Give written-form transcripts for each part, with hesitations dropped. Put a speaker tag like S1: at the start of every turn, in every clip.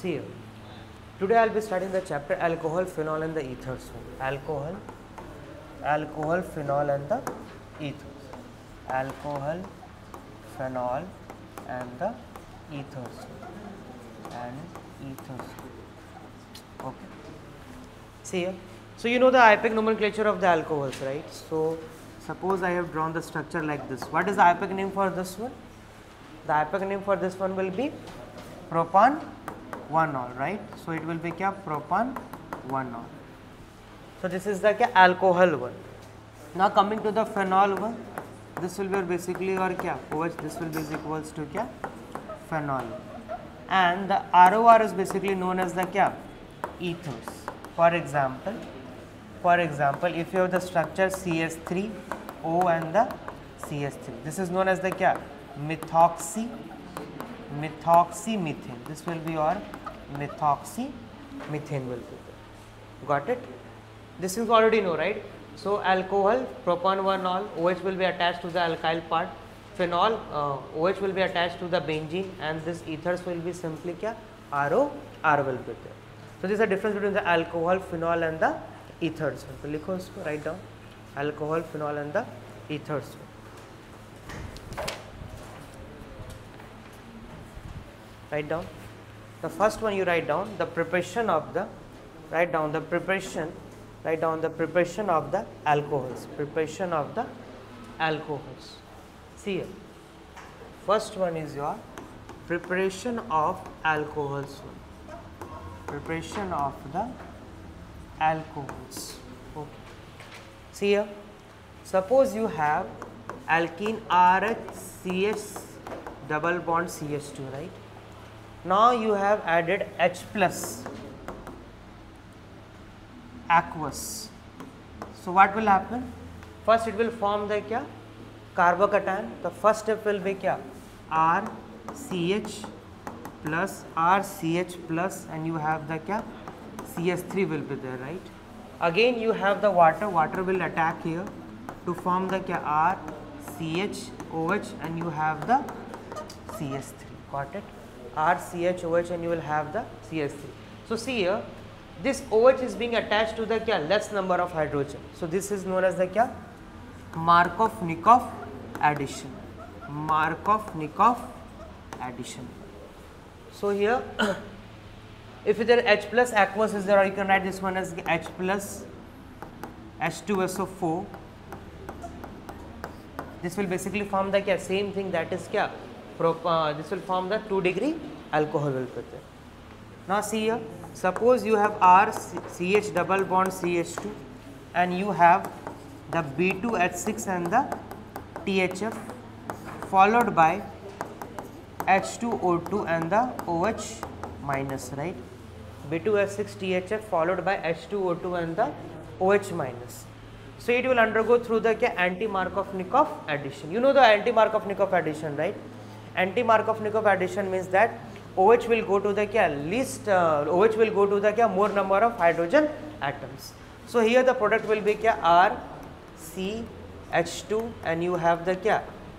S1: See here. Today I will be studying the chapter alcohol, phenol and the ethers. Alcohol, phenol and the ethers. Alcohol, phenol and the ethers. Okay. See here. So you know the IUPAC nomenclature of the alcohols, right? So suppose I have drawn the structure like this. What is the IUPAC name for this one? The IUPAC name for this one will be propan 1-ol, right? So it will be kya? Propan 1-ol. So this is the kya? Alcohol one. Now coming to the phenol one, this will be basically or kya? OH, this will be equals to kya? Phenol. And the ROR is basically known as the kya? Ethers. For example, if you have the structure CH3O and the CH3, this is known as the kya? Methoxymethane. This will be your methoxymethane will be there. Got it? This you already know, right? So alcohol, propan 1-ol, OH will be attached to the alkyl part. Phenol, OH will be attached to the benzene, and this ethers will be simply kya? RO, R will be there. So this is the difference between the alcohol, phenol and the ethers. So likho isko, write down alcohol, phenol and the ethers. Write down. The first one you write down the preparation of the, write down the preparation of the alcohols. Preparation of the alcohols. See here. First one is your preparation of alcohols. Preparation of the alcohols. Okay. See here. Suppose you have alkene RHCH double bond CH2, right? Now you have added H plus aqueous. So what will happen? First it will form the kya? Carbocation. The first step will be kya? RCH plus and you have the kya? CH3 will be there, right? Again you have the water will attack here to form the kya? RCHOH and you have the CH3. Got it? RCHOH and you will have the CH3. So see here, this OH is being attached to the kya? Less number of hydrogen. So this is known as the kya? Markov-Nikov addition. Markov-Nikov addition. So here, if there H plus aqueous is there, or you can write this one as H plus H2SO4. This will basically form the kya? Same thing, that is kya? This will form the 2-degree alcohol will be there. Now see here, suppose you have RCH double bond CH2 and you have the B2H6 and the THF followed by H2O2 and the OH minus, right? B2H6 THF followed by H2O2 and the OH minus. So it will undergo through the anti-Markov-Nikov addition. You know the anti-Markov-Nikov addition, right? Anti-Markov-Nikov addition means that OH will go to the OH will go to the more number of hydrogen atoms. So here the product will be RCH2 and you have the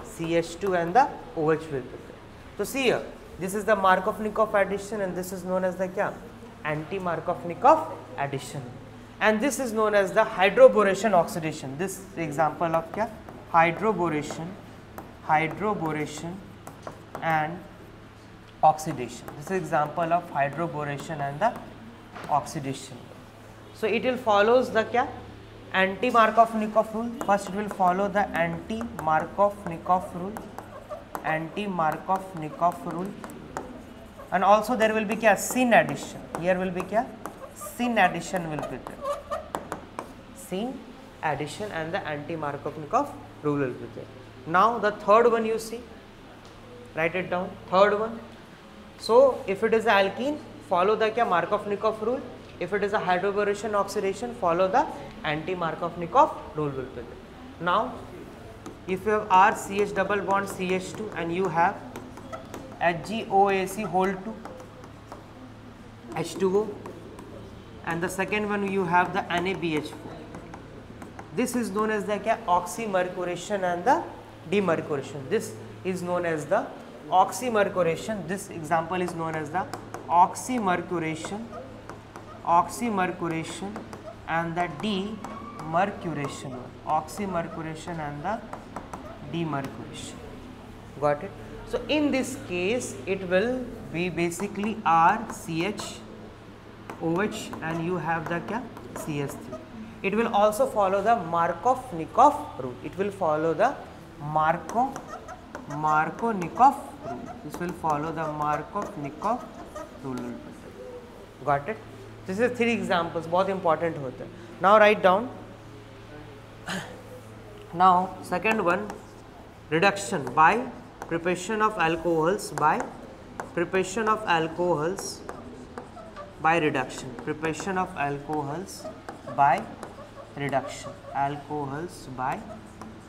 S1: CH2 and the OH will be there. So see here, this is the Markov-Nikov addition and this is known as the anti-Markov-Nikov addition. And this is known as the hydroboration oxidation. This is the example of hydroboration and oxidation. This is example of hydroboration and the oxidation. So it will follows the anti-Markov-Nikov rule. First it will follow the anti-Markov-Nikov rule. And also there will be syn addition. Here will be syn addition will be there. Syn addition and the anti-Markov-Nikov rule will be there. Now the third one you see. Write it down. Third one. So if it is alkene, follow the Markov-Nikov rule. If it is a hydroboration oxidation, follow the anti-Markov-Nikov rule will be there. Now if you have RCH double bond CH2 and you have HgOAC whole 2 H2O and the second one you have the NaBH4. This is known as the oxymercuration and the demercuration. This is known as the oxymercuration. This example is known as the oxymercuration and the demercuration. Oxymercuration and the demercuration. Got it? So in this case it will be basically RCH OH and you have the kya? CS3. It will also follow the Markov-Nikov rule. It will follow the Markov-Nikov rule. This will follow the Markov-Nikov rule. Got it? This is 3 examples. बहुत important होते हैं. Now write down. Now second one, reduction by preparation of alcohols by reduction. Preparation of alcohols by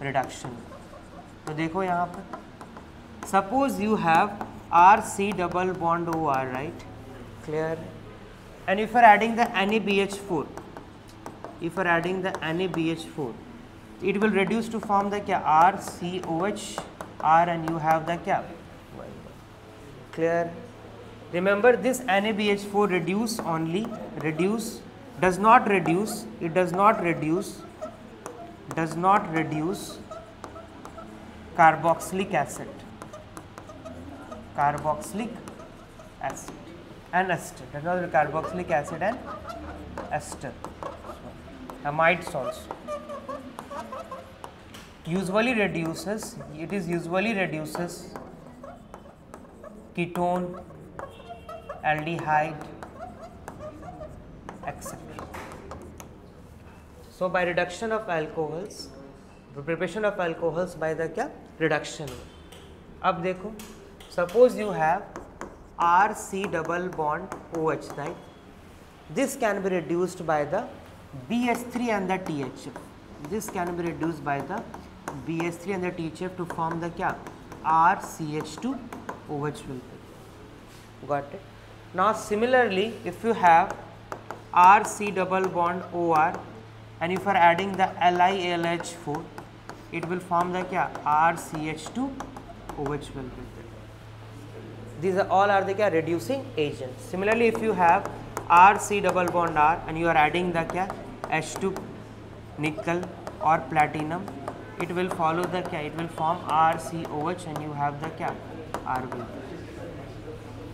S1: reduction. तो देखो यहाँ पर, suppose you have RC double bond OR, right? Clear? And if you are adding the NaBH4, it will reduce to form the kya? RCOH R and you have the kya? Clear? Remember this NaBH4 does not reduce carboxylic acid and ester. That is carboxylic acid and ester. Amides also. It usually reduces ketone, aldehyde, etc. So by reduction of alcohols, preparation of alcohols by the क्या? Reduction. अब देखो, suppose you have RC double bond OH, right? This can be reduced by the BS3 and the THF. This can be reduced by the BS3 and the THF to form the क्या? RCH2 OH will be. Got it? Now similarly, if you have RC double bond OR and if you are adding the LiAlH4, it will form the क्या? RCH2 OH will be. These are all are the क्या? Reducing agents. Similarly, if you have RC double bond R and you are adding the क्या? H2 nickel or platinum, it will follow the क्या? It will form RCOH and you have the क्या? R will be.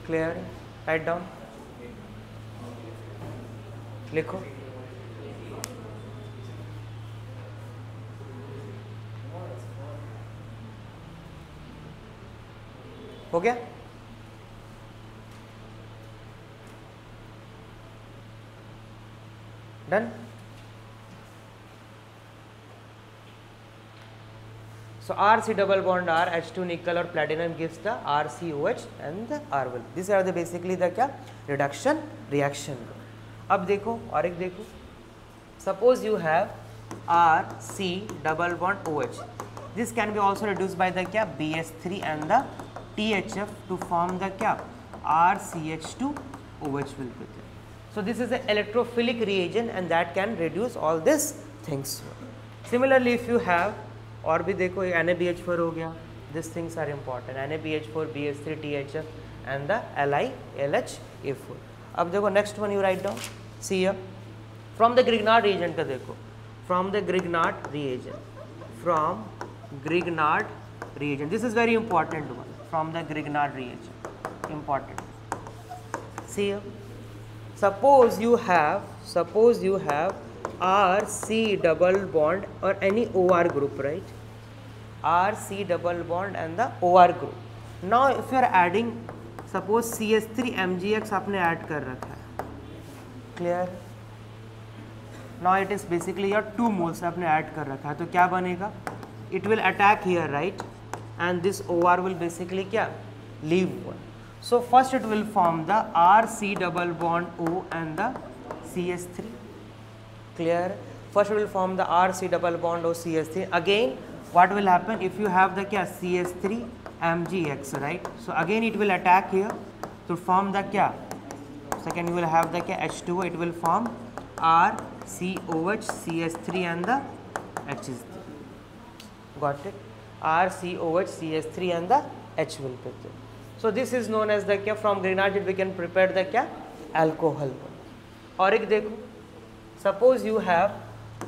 S1: Clear? Write down. लिखो. हो गया? Done? So RC double bond R, H2 nickel or platinum gives the RCOH and the R will. These are the basically the क्या? Reduction reaction. अब देखो और एक देखो. Suppose you have RC double bond OH. This can be also reduced by the क्या? BS3 and the THF to form the क्या? RCH2 OH will be there. So this is an electrophilic reagent and that can reduce all these things. Similarly, if you have और भी देखो NaBH4 हो गया. These things are important. NaBH4, BS3, THF and the LiLH4. अब देखो next one you write down. See here. From the Grignard reagent का देखो. From the Grignard reagent. This is very important one. From the Grignard reagent. Important. See here. Suppose you have RC double bond or any OR group, right? RC double bond and the OR group. Now if you are adding, suppose CS3 MgX आपने add कर रखा है. Clear? Now it is basically your 2 moles आपने add कर रखा है. तो क्या बनेगा? It will attack here, right? And this OR will basically क्या? Leave one. So first it will form the RC double bond O and the CS3. Clear? First it will form the RC double bond O CS3. Again, what will happen if you have the क्या? CS3 MgX, right? So again it will attack here to form the क्या? Second you will have the क्या? H2O. It will form RCOH CS3 and the H is there. Got it? RCOH CS3 and the H will be there. So this is known as the क्या, from Grignard we can prepare the क्या, alcohol. और एक देखो, suppose you have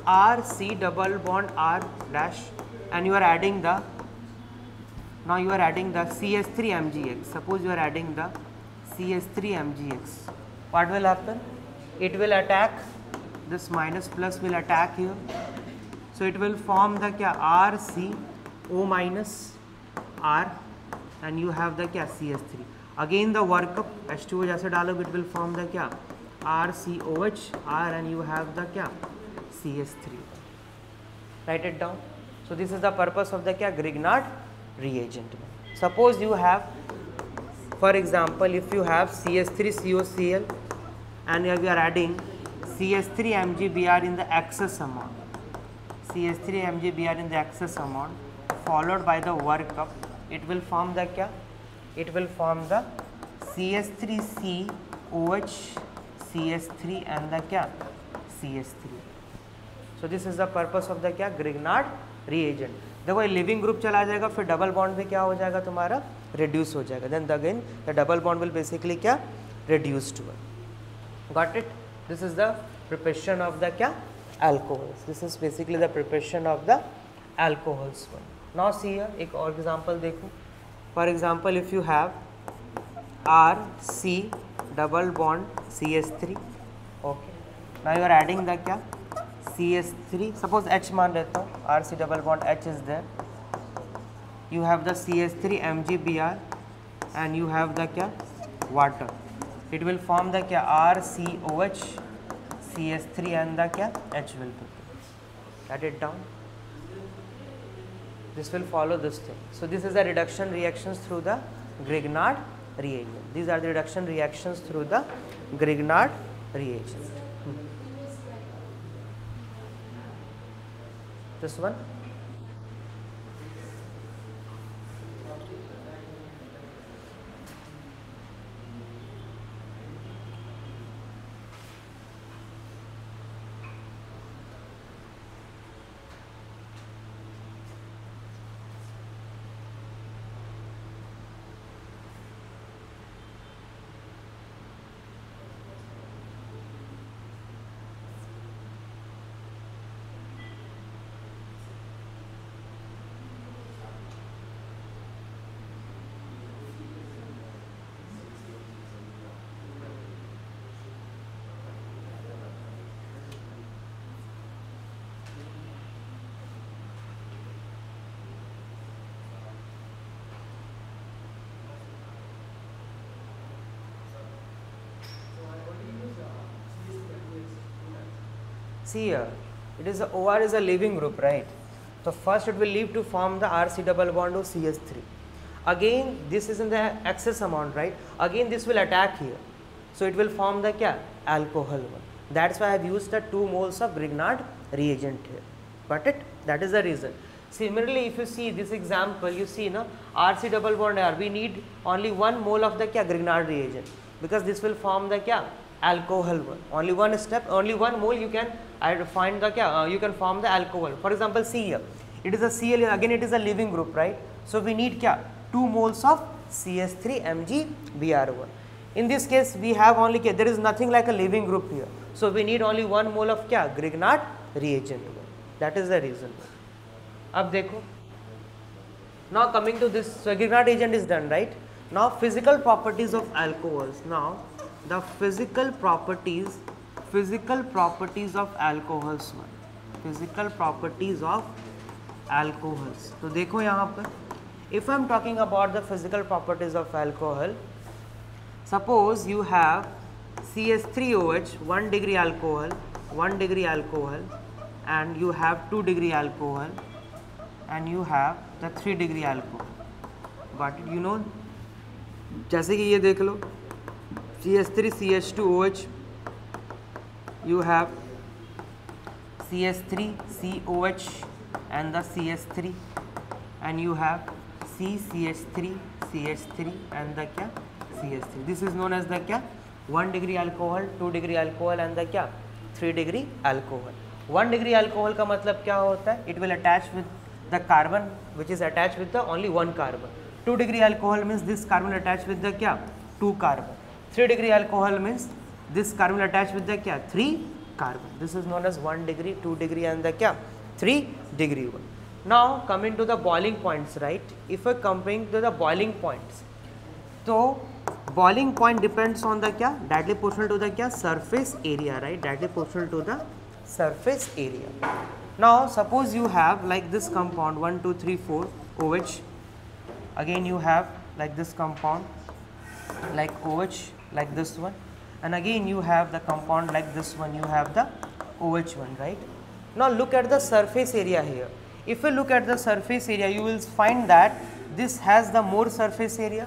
S1: RC double bond R dash and you are adding the, now you are adding the CS3 MgX. Suppose you are adding the CS3 MgX. What will happen? It will attack, this minus plus will attack here. So it will form the क्या, RCO minus R and you have the क्या, CS3. Again the workup H2O जैसे डालोगे it will form the क्या, RCOH R and you have the क्या, CS3. Write it down. So this is the purpose of the क्या, Grignard reagent. Suppose you have, for example, if you have CS3COCl and you are adding CS3 MgBr in the excess amount, CS3 MgBr in the excess amount followed by the workup, it will form the क्या, it will form the CS3COH CS3 and the क्या, CS3. So this is the purpose of the क्या, Grignard reagent. देखो ये leaving group चला जाएगा, फिर double bond में क्या हो जाएगा तुम्हारा, रिड्यूस हो जाएगा. Then again the double bond will basically क्या, reduce to one. Got it? This is the preparation of the क्या, alcohols. This is basically the preparation of the alcohols one. Now see here, एक और example देखो. For example, if you have RC double bond CS3, okay. Now you are adding the क्या, CS3. Suppose H मान लेता हूँ, RC double bond H is there. You have the CS3 MgBr and you have the क्या, water. It will form the क्या, RCOH CS3 and the क्या, H will be. Write it down. This will follow this thing. So this is the reduction reactions through the Grignard reagent. These are the reduction reactions through the Grignard reagent. This one. See here, it is a OR is a leaving group, right? So first it will leave to form the RC double bond to CS3. Again this is in the excess amount, right? Again this will attack here. So it will form the क्या, alcohol one. That's why I have used the 2 moles of Grignard reagent here. Got it? That is the reason. Similarly, if you see this example, you see no, RC double bond R, we need only 1 mole of the क्या, Grignard reagent, because this will form the क्या, alcohol one. Only one step, only 1 mole you can find the क्या, you can form the alcohol. For example, see here, it is a Cl, again it is a leaving group, right? So we need क्या, 2 moles of CS3 MgBr1. In this case we have only क्या, there is nothing like a leaving group here, so we need only 1 mole of क्या, Grignard reagent one. That is the reason. अब देखो, now coming to this, so Grignard reagent is done, right? Now physical properties of alcohols. Now the physical properties of alcohols one. Physical properties of alcohols. तो देखो यहाँ पर, if I am talking about the physical properties of alcohol, suppose you have CS3OH 1 degree alcohol, 1 degree alcohol, and you have 2 degree alcohol, and you have the 3 degree alcohol. Got it? You know, जैसे कि ये देख लो, CS3CH2OH, you have CS3COH and the CS3, and you have CCH3CH3 and the क्या, CS3. This is known as the क्या, 1 degree alcohol, 2 degree alcohol and the क्या, 3 degree alcohol. 1 degree alcohol का मतलब क्या होता है? It will attach with the carbon which is attached with the only 1 carbon. 2 degree alcohol means this carbon attached with the क्या 2 carbon. 3 degree alcohol means this carbon attached with the क्या 3 carbon. This is known as 1 degree, 2 degree and the क्या 3 degree one. Now coming to the boiling points, right? If we are comparing to the boiling points, तो boiling point depends on the क्या directly proportional to the क्या surface area, right? Directly proportional to the surface area. Now suppose you have like this compound 1 2 3 4 OH. Again you have like this compound like OH like this one, and again you have the compound like this one, you have the OH one, right? Now look at the surface area here. If you look at the surface area, you will find that this has the more surface area,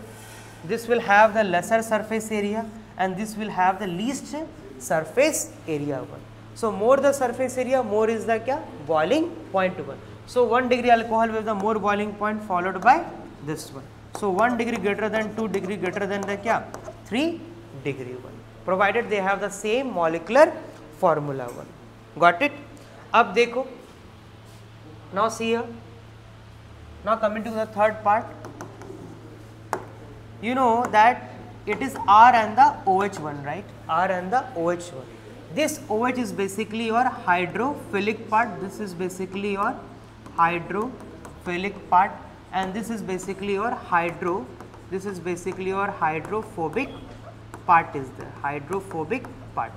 S1: this will have the lesser surface area, and this will have the least surface area one. So more the surface area, more is the क्या boiling point one. So 1 degree alcohol with the more boiling point followed by this one. So 1 degree greater than 2 degree greater than the क्या 3 degree one, provided they have the same molecular formula one. Got it? अब देखो, now see here, now coming to the third part, you know that it is R and the OH one, right? R and the OH one. This OH is basically your hydrophilic part, this is basically your hydrophilic part, and this is basically your hydrophobic part is there, hydrophobic part.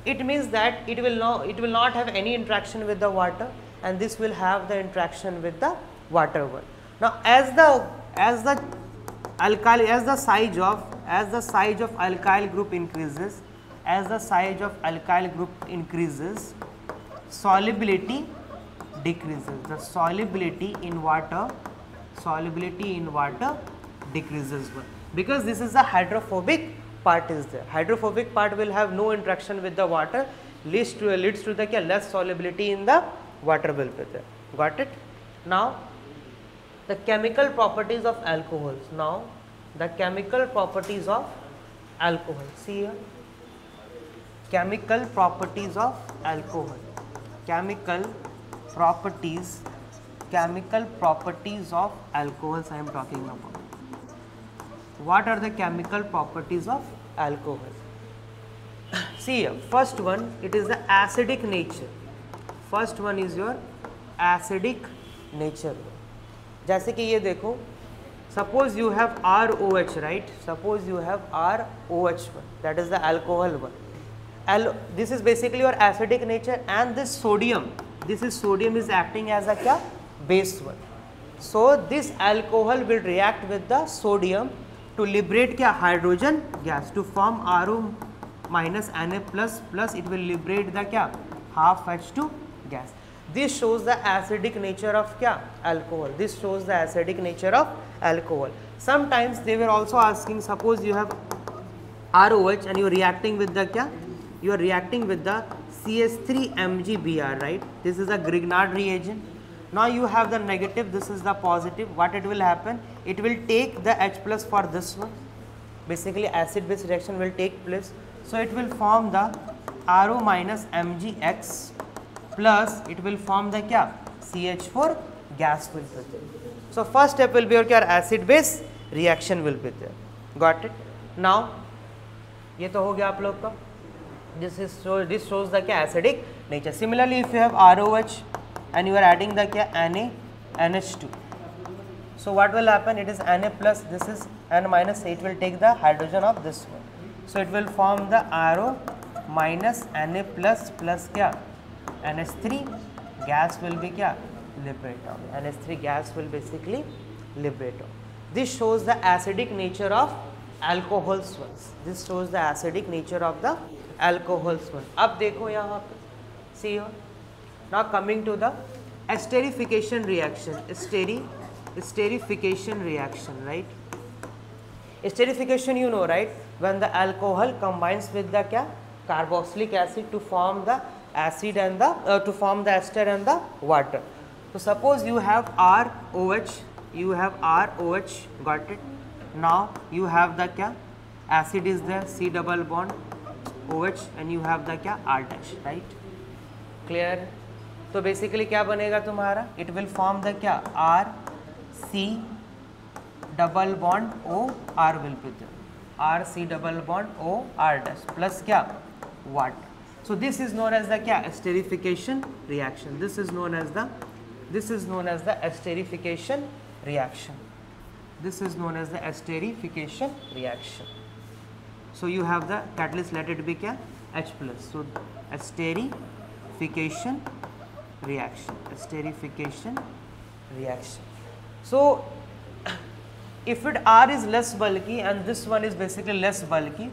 S1: It means that it will not have any interaction with the water, and this will have the interaction with the water one. Now as the size of alkyl group increases, solubility decreases. The solubility in water decreases one, because this is the hydrophobic part is there. Hydrophobic part will have no interaction with the water, leads to the less solubility in the water will be there. Got it? Now the chemical properties of alcohols. Now the chemical properties of alcohol. See here, chemical properties of alcohol. Chemical properties of alcohols I am talking about. What are the chemical properties of alcohol? See here, first one, it is the acidic nature. First one is your acidic nature. जैसे कि ये देखो, suppose you have ROH, right? Suppose you have ROH one, that is the alcohol one. This is basically your acidic nature, and this sodium is acting as a क्या base one. So this alcohol will react with the sodium to liberate क्या hydrogen gas to form RO minus Na plus, it will liberate the क्या half H2 gas. This shows the acidic nature of क्या alcohol. This shows the acidic nature of alcohol. Sometimes they were also asking, suppose you have ROH and you are reacting with the क्या, you are reacting with the CH3MgBr, right? This is a Grignard reagent. Now you have the negative, this is the positive. What it will happen? It will take the H plus for this one. Basically acid base reaction will take place. So it will form the RO minus MgX plus it will form the क्या CH4 gas will be there. So first step will be your क्या acid base reaction will be there. Got it? Now ये तो हो गया आप लोग का. This shows the क्या acidic nature. Similarly, if you have ROH and you are adding the क्या NH2, so what will happen? It is Na plus, this is N minus, it will take the hydrogen of this one. So it will form the RO minus Na plus क्या NH3 gas will be क्या liberate out. NH3 gas will basically liberate out. This shows the acidic nature of alcohols ones. This shows the acidic nature of the alcohols one. अब देखो यहाँ पे, see here. Now coming to the esterification reaction. Esterification reaction, right? Esterification, you know, right? When the alcohol combines with the क्या carboxylic acid to form the acid and the to form the ester and the water. So suppose you have ROH, got it? Now you have the क्या acid is there, C double bond OH, and you have the क्या R dash, right? Clear? तो basically क्या बनेगा तुम्हारा? It will form the क्या R C double bond O R will be there. R C double bond O R dash plus क्या water. So this is known as the क्या esterification reaction. This is known as the esterification reaction. This is known as the esterification reaction. So you have the catalyst, let it be क्या H plus. So esterification reaction. Esterification reaction. So if it R is less bulky and this one is basically less bulky,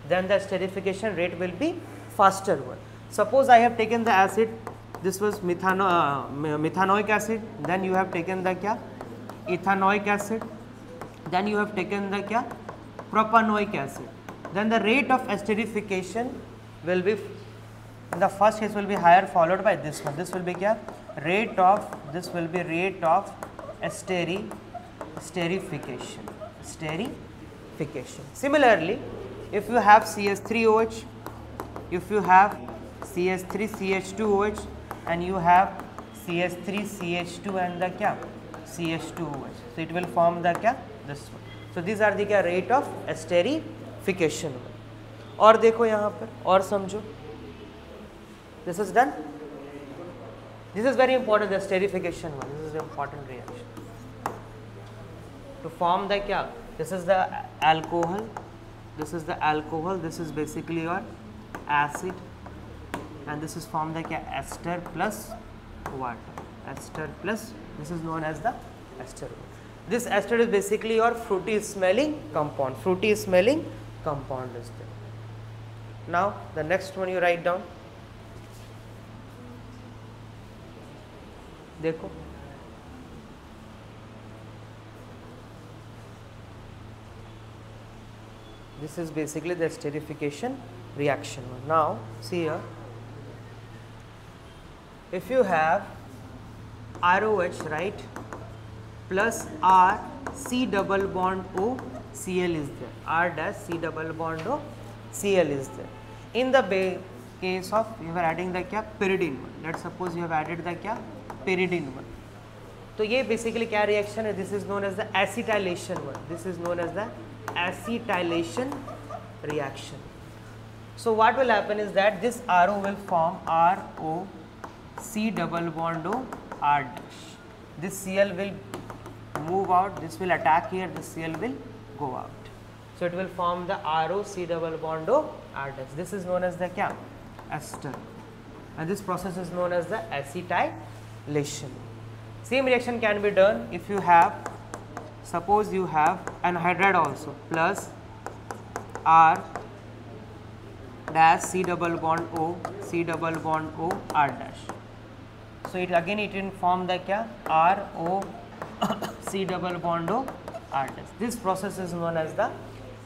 S1: then the esterification rate will be faster one. Suppose I have taken the acid, this was methanoic acid, then you have taken the kya ethanoic acid, then you have taken the kya propanoic acid, then the rate of esterification will be, in the first case will be higher, followed by this one. This will be kya rate of, this will be rate of esterification. Similarly, if you have CS3OH, if you have CS3CH2OH and you have CS3CH2 and the kya CH2OH, so it will form the kya this one. So these are the kya rate of esterification. और देखो यहाँ पर और समझो, this is done. This is very important, the esterification one. This is the important reaction. To form the kya, this is the alcohol, this is the alcohol, this is basically your acid, and this is formed the kya ester plus water. Ester plus, this is known as the ester. This ester is basically your fruity smelling compound. Fruity smelling compound is there. Now the next one you write down. देखो this is basically the esterification reaction. Now see here, if you have ROH, right, plus R C double bond O Cl is there, R dash C double bond O Cl is there. In the case of you are adding the क्या pyridine one, let's suppose you have added the क्या pyridine one, तो ये basically क्या reaction है, this is known as the acetylation one, this is known as the acetylation reaction. So what will happen is that this RO will form RO C double bond O R dash, this Cl will move out, this will attack here, this Cl will go out. So it will form the RO C double bond O R dash. This is known as the kya ester, and this process is known as the acetylation. Same reaction can be done if you have, suppose you have anhydride also plus R dash C double bond O R dash. So it again it will form the kya RO C double bond O R dash. This process is known as the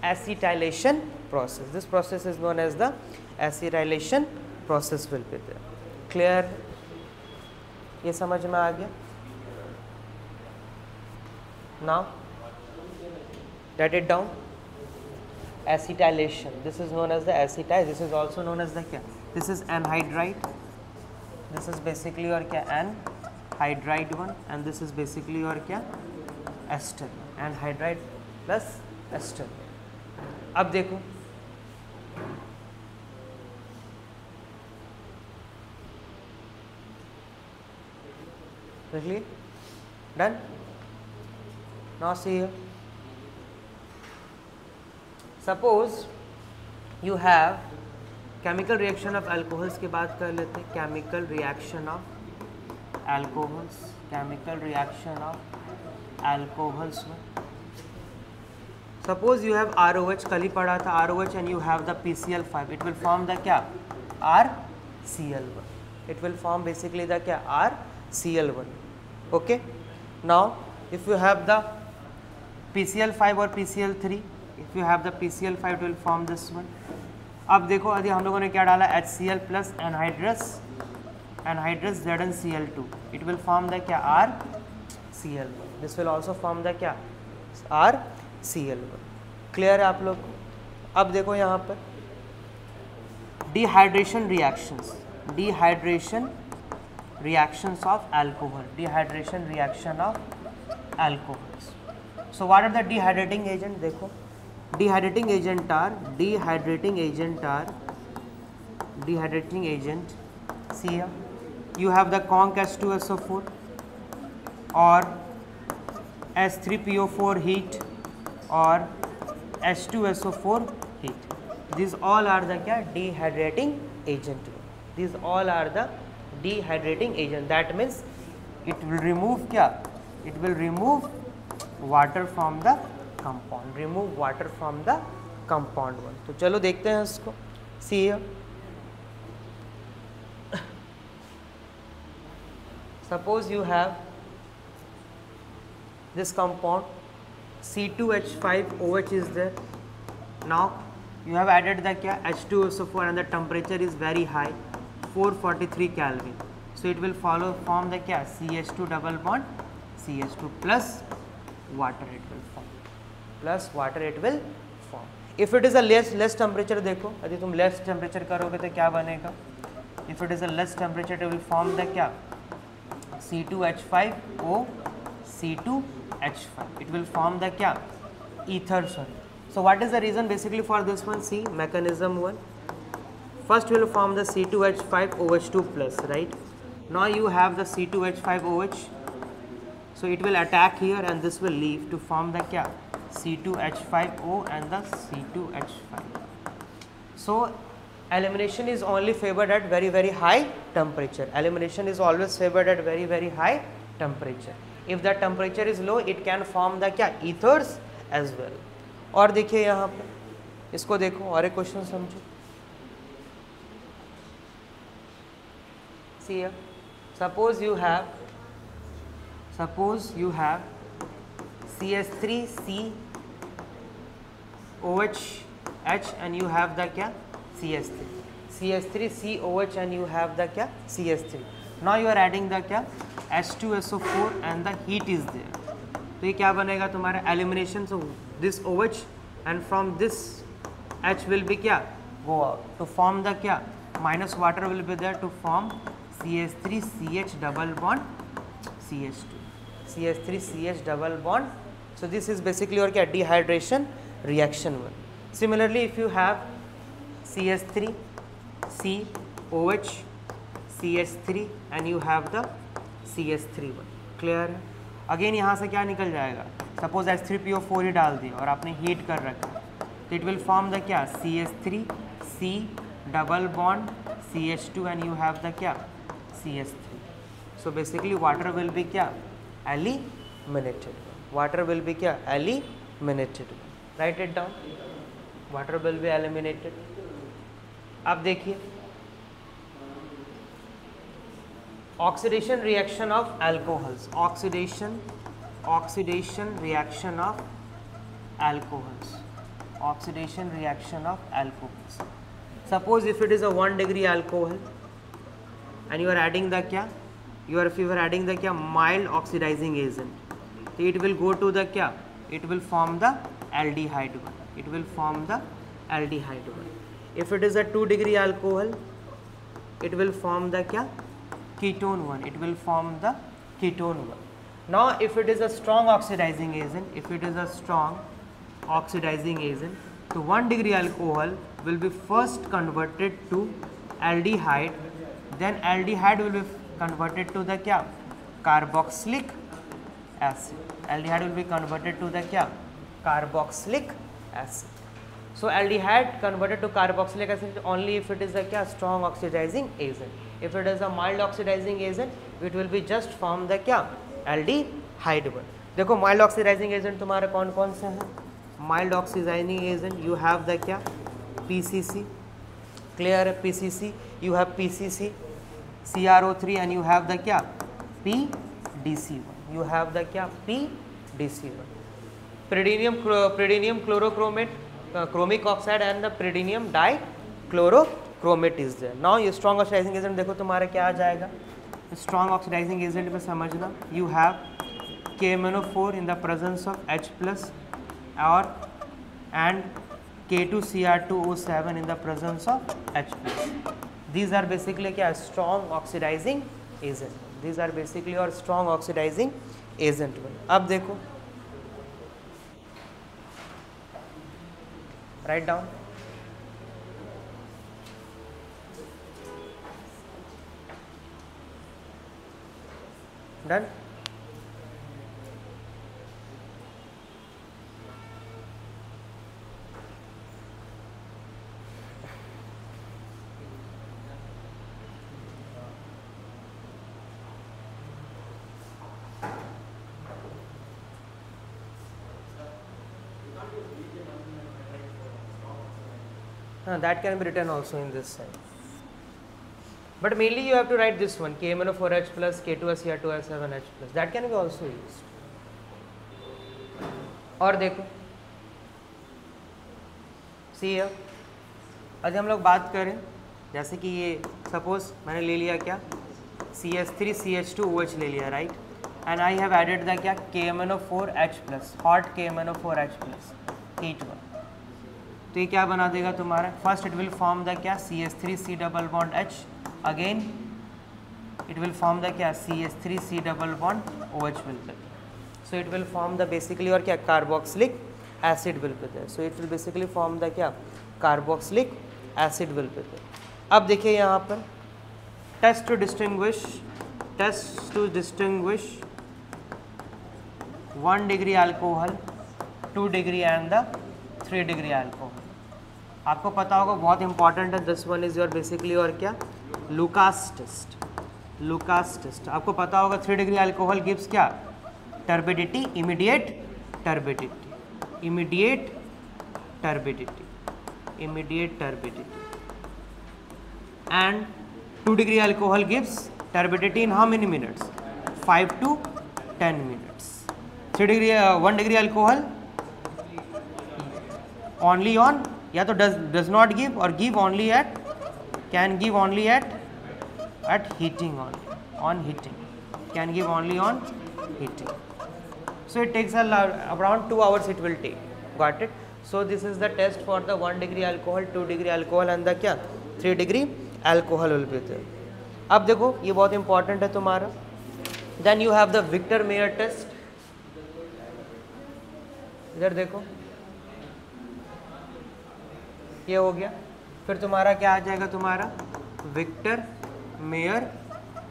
S1: acetylation process. This process is known as the acetylation process will be there. Clear? ये समझ में आ गया? Now write it down. Acetylation. This is known as the acetyl. This is also known as the क्या? This is anhydride. This is basically your क्या anhydride one, and this is basically your क्या ester. Anhydride plus ester. अब देखो clear? Done? Now see here. Suppose you have chemical reaction of alcohols के बात कर लेते हैं. Chemical reaction of alcohols. Chemical reaction of alcohols. Suppose you have ROH, कल ही पढ़ा था ROH, and you have the PCl5. It will form the क्या RCl1. It will form basically the क्या RCl1. Okay. Now if you have the PCl5 or PCl3, if you have the PCl5 it will form this one. अब देखो यदि हम लोगों ने क्या डाला HCl plus anhydrous ZnCl2, it will form the क्या RCl1. This will also form the क्या RCl1. Clear है आप लोग? अब देखो यहाँ पर dehydration reactions of alcohol, dehydration reaction of alcohols. So what are the dehydrating agent? देखो dehydrating agent see here, you have the conc H2SO4 or H3PO4 heat or H2SO4 heat. These all are the क्या dehydrating agent. These all are the dehydrating agent. That means it will remove क्या? It will remove water from the compound. Remove water from the compound one. तो चलो देखते हैं इसको. See here. Suppose you have this compound C2H5OH is there. Now you have added the क्या H2SO4 and the temperature is very high, 443 Kelvin. So it will form the क्या CH2 double bond CH2 plus water it will form. Plus water it will form. If it is a less temperature देखो, यदि तुम less temperature करोगे तो क्या बनेगा? If it is a less temperature it will form the क्या C2H5O C2H5. It will form the क्या ether sorry. So what is the reason basically for this one? See mechanism one. First we will form the C2H5OH2 plus, right? Now you have the C2H5OH. So it will attack here and this will leave to form the क्या C2H5O and the C2H5. So elimination is only favored at very high temperature. Elimination is always favored at very high temperature. If the temperature is low, it can form the क्या ethers as well. और देखिए यहाँ पे इसको देखो और एक question समझो. See here, suppose you have CH3COH and you have the क्या CH3COH and you have the क्या CH3. Now you are adding the क्या H2SO4 and the heat is there. तो ये क्या बनेगा तुम्हारा elimination. So this OH and from this H will be क्या go out to form the क्या minus water will be there to form CH3CH double bond CH3CH double bond. So this is basically your क्या dehydration reaction one. Similarly if you have CH3COH CH3 and you have the CH3 one. Clear है? Again यहाँ से क्या निकल जाएगा? Suppose H3PO4 ही डाल दिया और आपने हीट कर रखा तो इट विल फॉर्म द क्या CH3C double bond CH2 and you have the क्या CH3. So basically water will be क्या एलिमिनेटेड. वाटर विल बी क्या eliminated. Right it down. Water will be eliminated. अब देखिए oxidation reaction of alcohols. Oxidation reaction of alcohols. Oxidation reaction of alcohols. Suppose if it is a 1 degree alcohol and you are adding the क्या if you are adding the क्या mild oxidizing agent, so it will go to the क्या it will form the aldehyde one. It will form the aldehyde one. If it is a 2 degree alcohol, it will form the क्या ketone one. It will form the ketone one. Now if it is a strong oxidizing agent, so 1 degree alcohol will be first converted to aldehyde, then aldehyde will be converted to the क्या carboxylic acid. Aldehyde will be converted to the क्या carboxylic acid. So aldehyde converted to carboxylic acid only if it is a क्या strong oxidizing agent. If it is a mild oxidizing agent, it will be just form the क्या aldehyde one. देखो mild oxidizing agent तुम्हारे कौन कौन से हैं? Mild oxidizing agent you have the क्या PCC. Clear है? PCC you have PCC CrO3 and you have the क्या PDC1. You have the क्या PDC1. Pyridinium chlorochromate chromic oxide and the pyridinium dichlorochromate is there. Now ये strong oxidizing agent देखो तुम्हारा क्या आ जाएगा? Strong oxidizing agent में समझना you have KMnO4 in the presence of H plus or and K2Cr2O7 in the presence of H plus. These are basically क्या strong oxidizing agent. These are basically और strong oxidizing agent. अब देखो write down. Done. That can be written also in this side. But mainly you have to write this one, KMnO4H plus K2SCr2S7H plus. That can be also used. और देखो, सी है, आज हम लोग बात करें जैसे कि ये सपोज मैंने ले लिया क्या CH3CH2OH ले लिया, right, and I have added the क्या KMnO4H plus, hot KMnO4H plus heat one. तो ये क्या बना देगा तुम्हारा, first it will form the क्या CH3C double bond H, again it will form the क्या CH3C double bond OH will be. So it will form the basically और क्या carboxylic acid will be there. So it will basically form the क्या carboxylic acid will be there. अब देखिए यहाँ पर test to distinguish 1 degree alcohol, 2 degree and the 3 degree alcohol. आपको पता होगा बहुत इंपॉर्टेंट है, this one is your basically और क्या लुकास टेस्ट. लुकास टेस्ट आपको पता होगा 3 डिग्री अल्कोहल गिव्स क्या turbidity, immediate turbidity, immediate turbidity, immediate turbidity. And 2 degree alcohol gives turbidity in how many minutes, 5 to 10 minutes. 1 degree alcohol only on या तो does not give or give only at, can give only at heating, on heating, can give only on heating. So it takes around 2 hours it will take. Got it? So this is the test for the 1 degree alcohol, 2 degree alcohol and the क्या 3 degree alcohol will be there. अब देखो ये बहुत important है तुम्हारा. Then you have the Victor-Mayer test. इधर देखो ये हो गया. फिर तुम्हारा क्या आ जाएगा, तुम्हारा विक्टर मेयर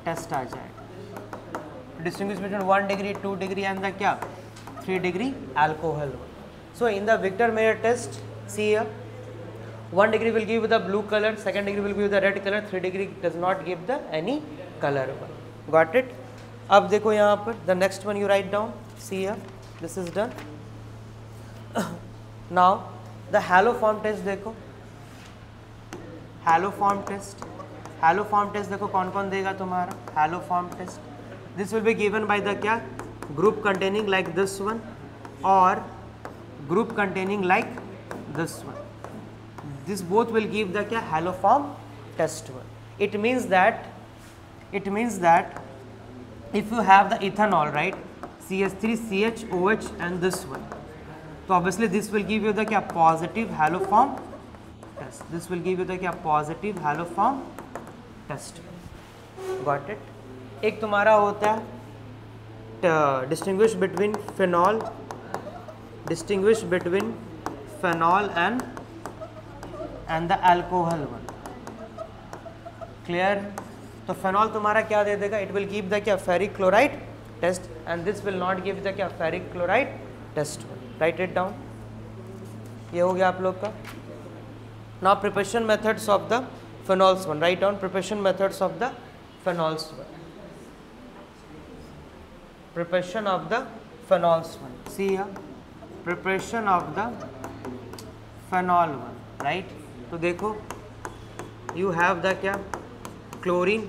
S1: टेस्ट आ जाएगा. Distinguish between 1 degree, 2 degree and the क्या 3 degree alcohol. So in the Victor Meyer test see here 1 degree will give the blue color, 2nd degree will give the red color, 3 degree does not give the any color one. Got it? अब देखो यहाँ पर the next one you write down. See here, this is done. Now the haloform test देखो, haloform test, haloform test देखो कौन कौन देगा तुम्हारा haloform test. This will be given by the क्या group containing like this one or group containing like this one. This both will give the क्या haloform test one. It means that if you have the ethanol, right, CH3CHOH and this one, so obviously this will give you the क्या positive haloform test. This will give you the क्या positive haloform test. Got it? एक तुम्हारा होता है distinguish between phenol and the alcohol one. Clear? तो phenol तुम्हारा क्या दे देगा, it will give the क्या ferric chloride test and this will not give the क्या ferric chloride test one. Write it down. ये हो गया आप लोग का. Now preparation methods of the phenols one. Write down preparation methods of the phenols one. Preparation of the phenols one. See here, preparation of the phenol one. Right? तो देखो you have the क्या chlorine,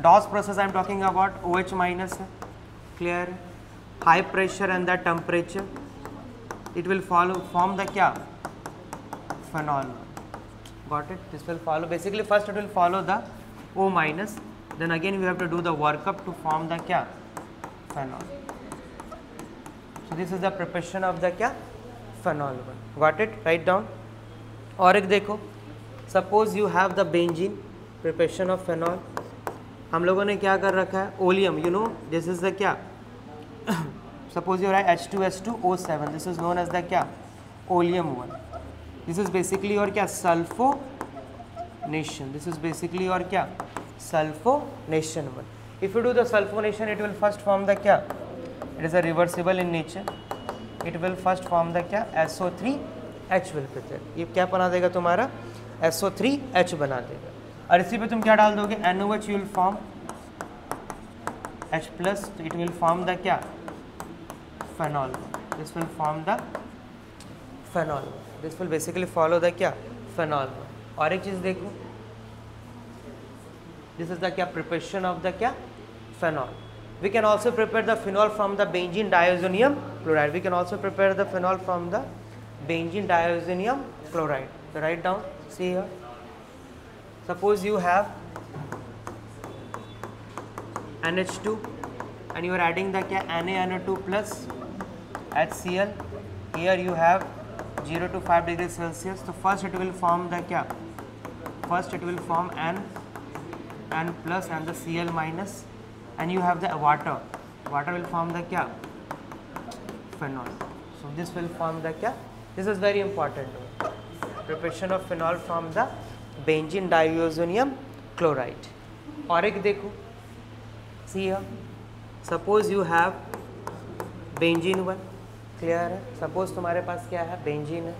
S1: DOS process I am talking about, OH minus है, clear, high pressure and the temperature, it will form the क्या phenol. Got it? This will follow, basically first it will follow the O minus, then again we have to do the workup to form the क्या phenol. So this is the preparation of the क्या phenol one. Got it? Write down. और एक देखो, suppose you have the benzene, preparation of phenol. हम लोगों ने क्या कर रखा है, oleum, you know, this is the क्या suppose you write H2SO7, this is known as the क्या oleum one. This is basically और क्या, सल्फोनेशन, दिस इज बेसिकली और क्या, sulphonation 1. If you do the sulfonation, it will first form the क्या, it is a reversible in nature, it will first form the क्या, SO3H will be there. ये क्या बना देगा तुम्हारा, SO3H बना देगा. और इसी पे तुम क्या डाल दोगे, NOH you will form H plus, it will form the क्या, phenol. This will form the phenol. This will basically follow the क्या, phenol. और एक चीज़ देखो, this is the क्या, preparation of the क्या, phenol. We can also prepare the phenol from the benzene diazonium chloride. We can also prepare the phenol from the benzene diazonium chloride. So write down, see here. Suppose you have NH2 and you are adding the क्या, NaNO2 plus HCl. Here you have 0 to 5 degrees Celsius. So first it will form the क्या, first it will form N plus and the Cl minus, and you have the water will form the क्या, phenol. So this will form the क्या, this is very important, preparation of phenol from the benzene diazonium chloride. और एक देखो, see here, suppose you have benzene 1, clear है, suppose तुम्हारे पास क्या है, benzene है,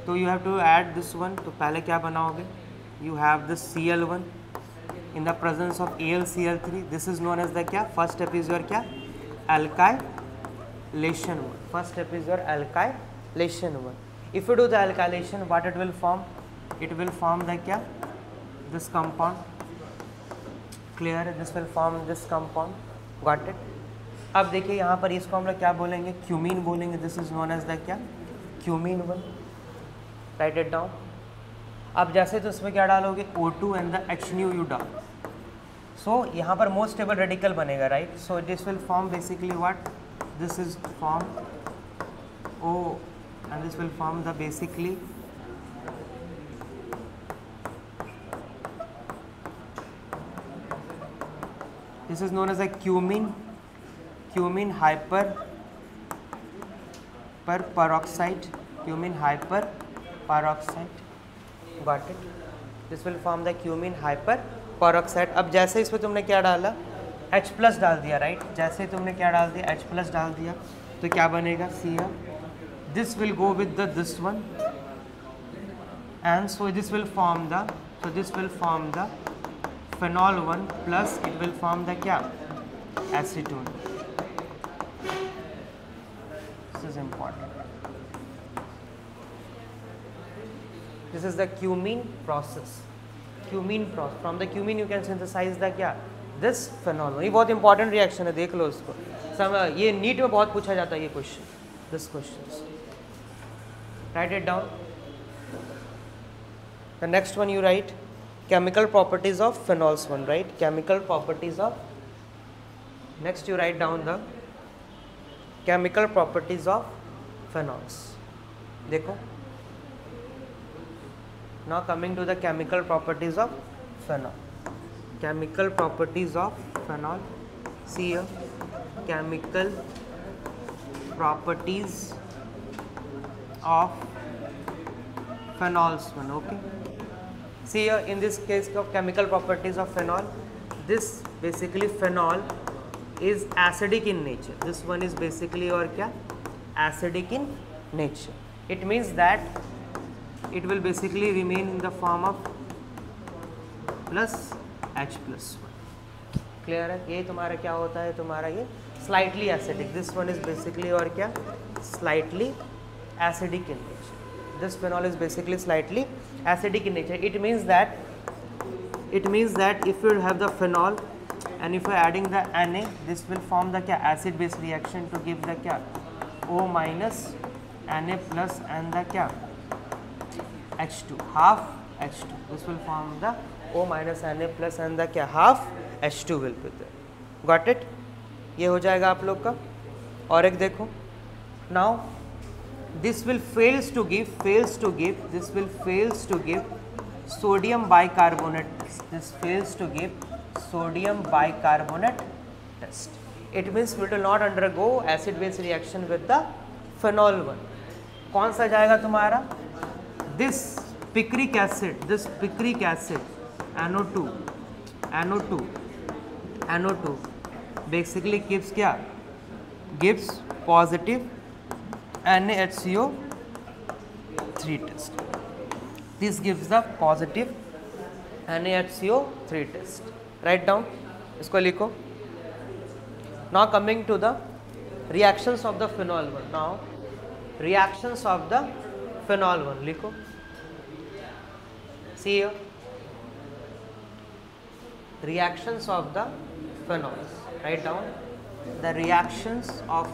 S1: तो you have to add this one. तो पहले क्या बनाओगे, you have this Cl1 in the presence of AlCl3. This is known as the क्या, first step is your क्या, alkylation 1. First step is your alkylation 1. If you do the alkylation, what it will form, it will form the क्या, this compound, clear, this will form this compound, got it. अब देखिए यहाँ पर इसको हम लोग क्या बोलेंगे, क्यूमीन बोलेंगे. This is known as the क्या, क्यूमीन 1. Write it down. अब जैसे तो उसमें क्या डालोगे, O2 and the HNU you डाल. सो यहाँ पर मोस्ट स्टेबल रेडिकल बनेगा, right. So this will form basically what, this is form O and this will form the basically this is known as a cumin hyper peroxide, cumin hyper peroxide, got it. This will form the cumin hyper peroxide. अब जैसे इसमें तुमने क्या डाला, H plus डाल दिया, right. जैसे तुमने क्या डाल दिया, H plus डाल दिया, तो क्या बनेगा, see here, this will go with the this one, and so this will form the, so this will form the phenol 1 plus it will form the क्या, acetone. This is important. This is the cumin process. Cumin process. From the cumin you can synthesize the क्या, this phenol. ये बहुत important reaction है, देख लो इसको. ये NEET में बहुत पूछा जाता है ये question. This questions. Write it down. The next one you write chemical properties of phenols 1, right? Chemical properties of. Next you write down the chemical properties of phenols. देखो, now coming to the chemical properties of phenol. Chemical properties of phenol. See here, chemical properties of phenols 1. Okay. See here, in this case of chemical properties of phenol, this basically phenol is acidic in nature. This one is basically और क्या, acidic in nature. It means that it will basically remain in the form of plus H plus 1. Clear है. ये तुम्हारा क्या होता है, तुम्हारा ये slightly acidic. This one is basically और क्या, slightly acidic in nature. This phenol is basically slightly acidic in nature. It means that if you have the phenol and if you are adding the Na, this will form the क्या, acid base reaction to give the क्या, O minus Na plus and the क्या, H2, half H2. This will form the O minus Na plus and the क्या, half H2 will be there. Got it? ये हो जाएगा आप लोग का. और एक देखो, now this will fails to give sodium bicarbonate test. This fails to give sodium bicarbonate test. It means we will not undergo acid base reaction with the phenol 1. कौन सा जाएगा तुम्हारा, this picric acid NO2 basically gives क्या, gives positive NaHCO3 test. This gives the positive NaHCO3 test. Write down, इसको लिखो. Now coming to the reactions of the phenol one. Now reactions of the phenol one लिखो. See here, reactions of the phenols. Write down the reactions of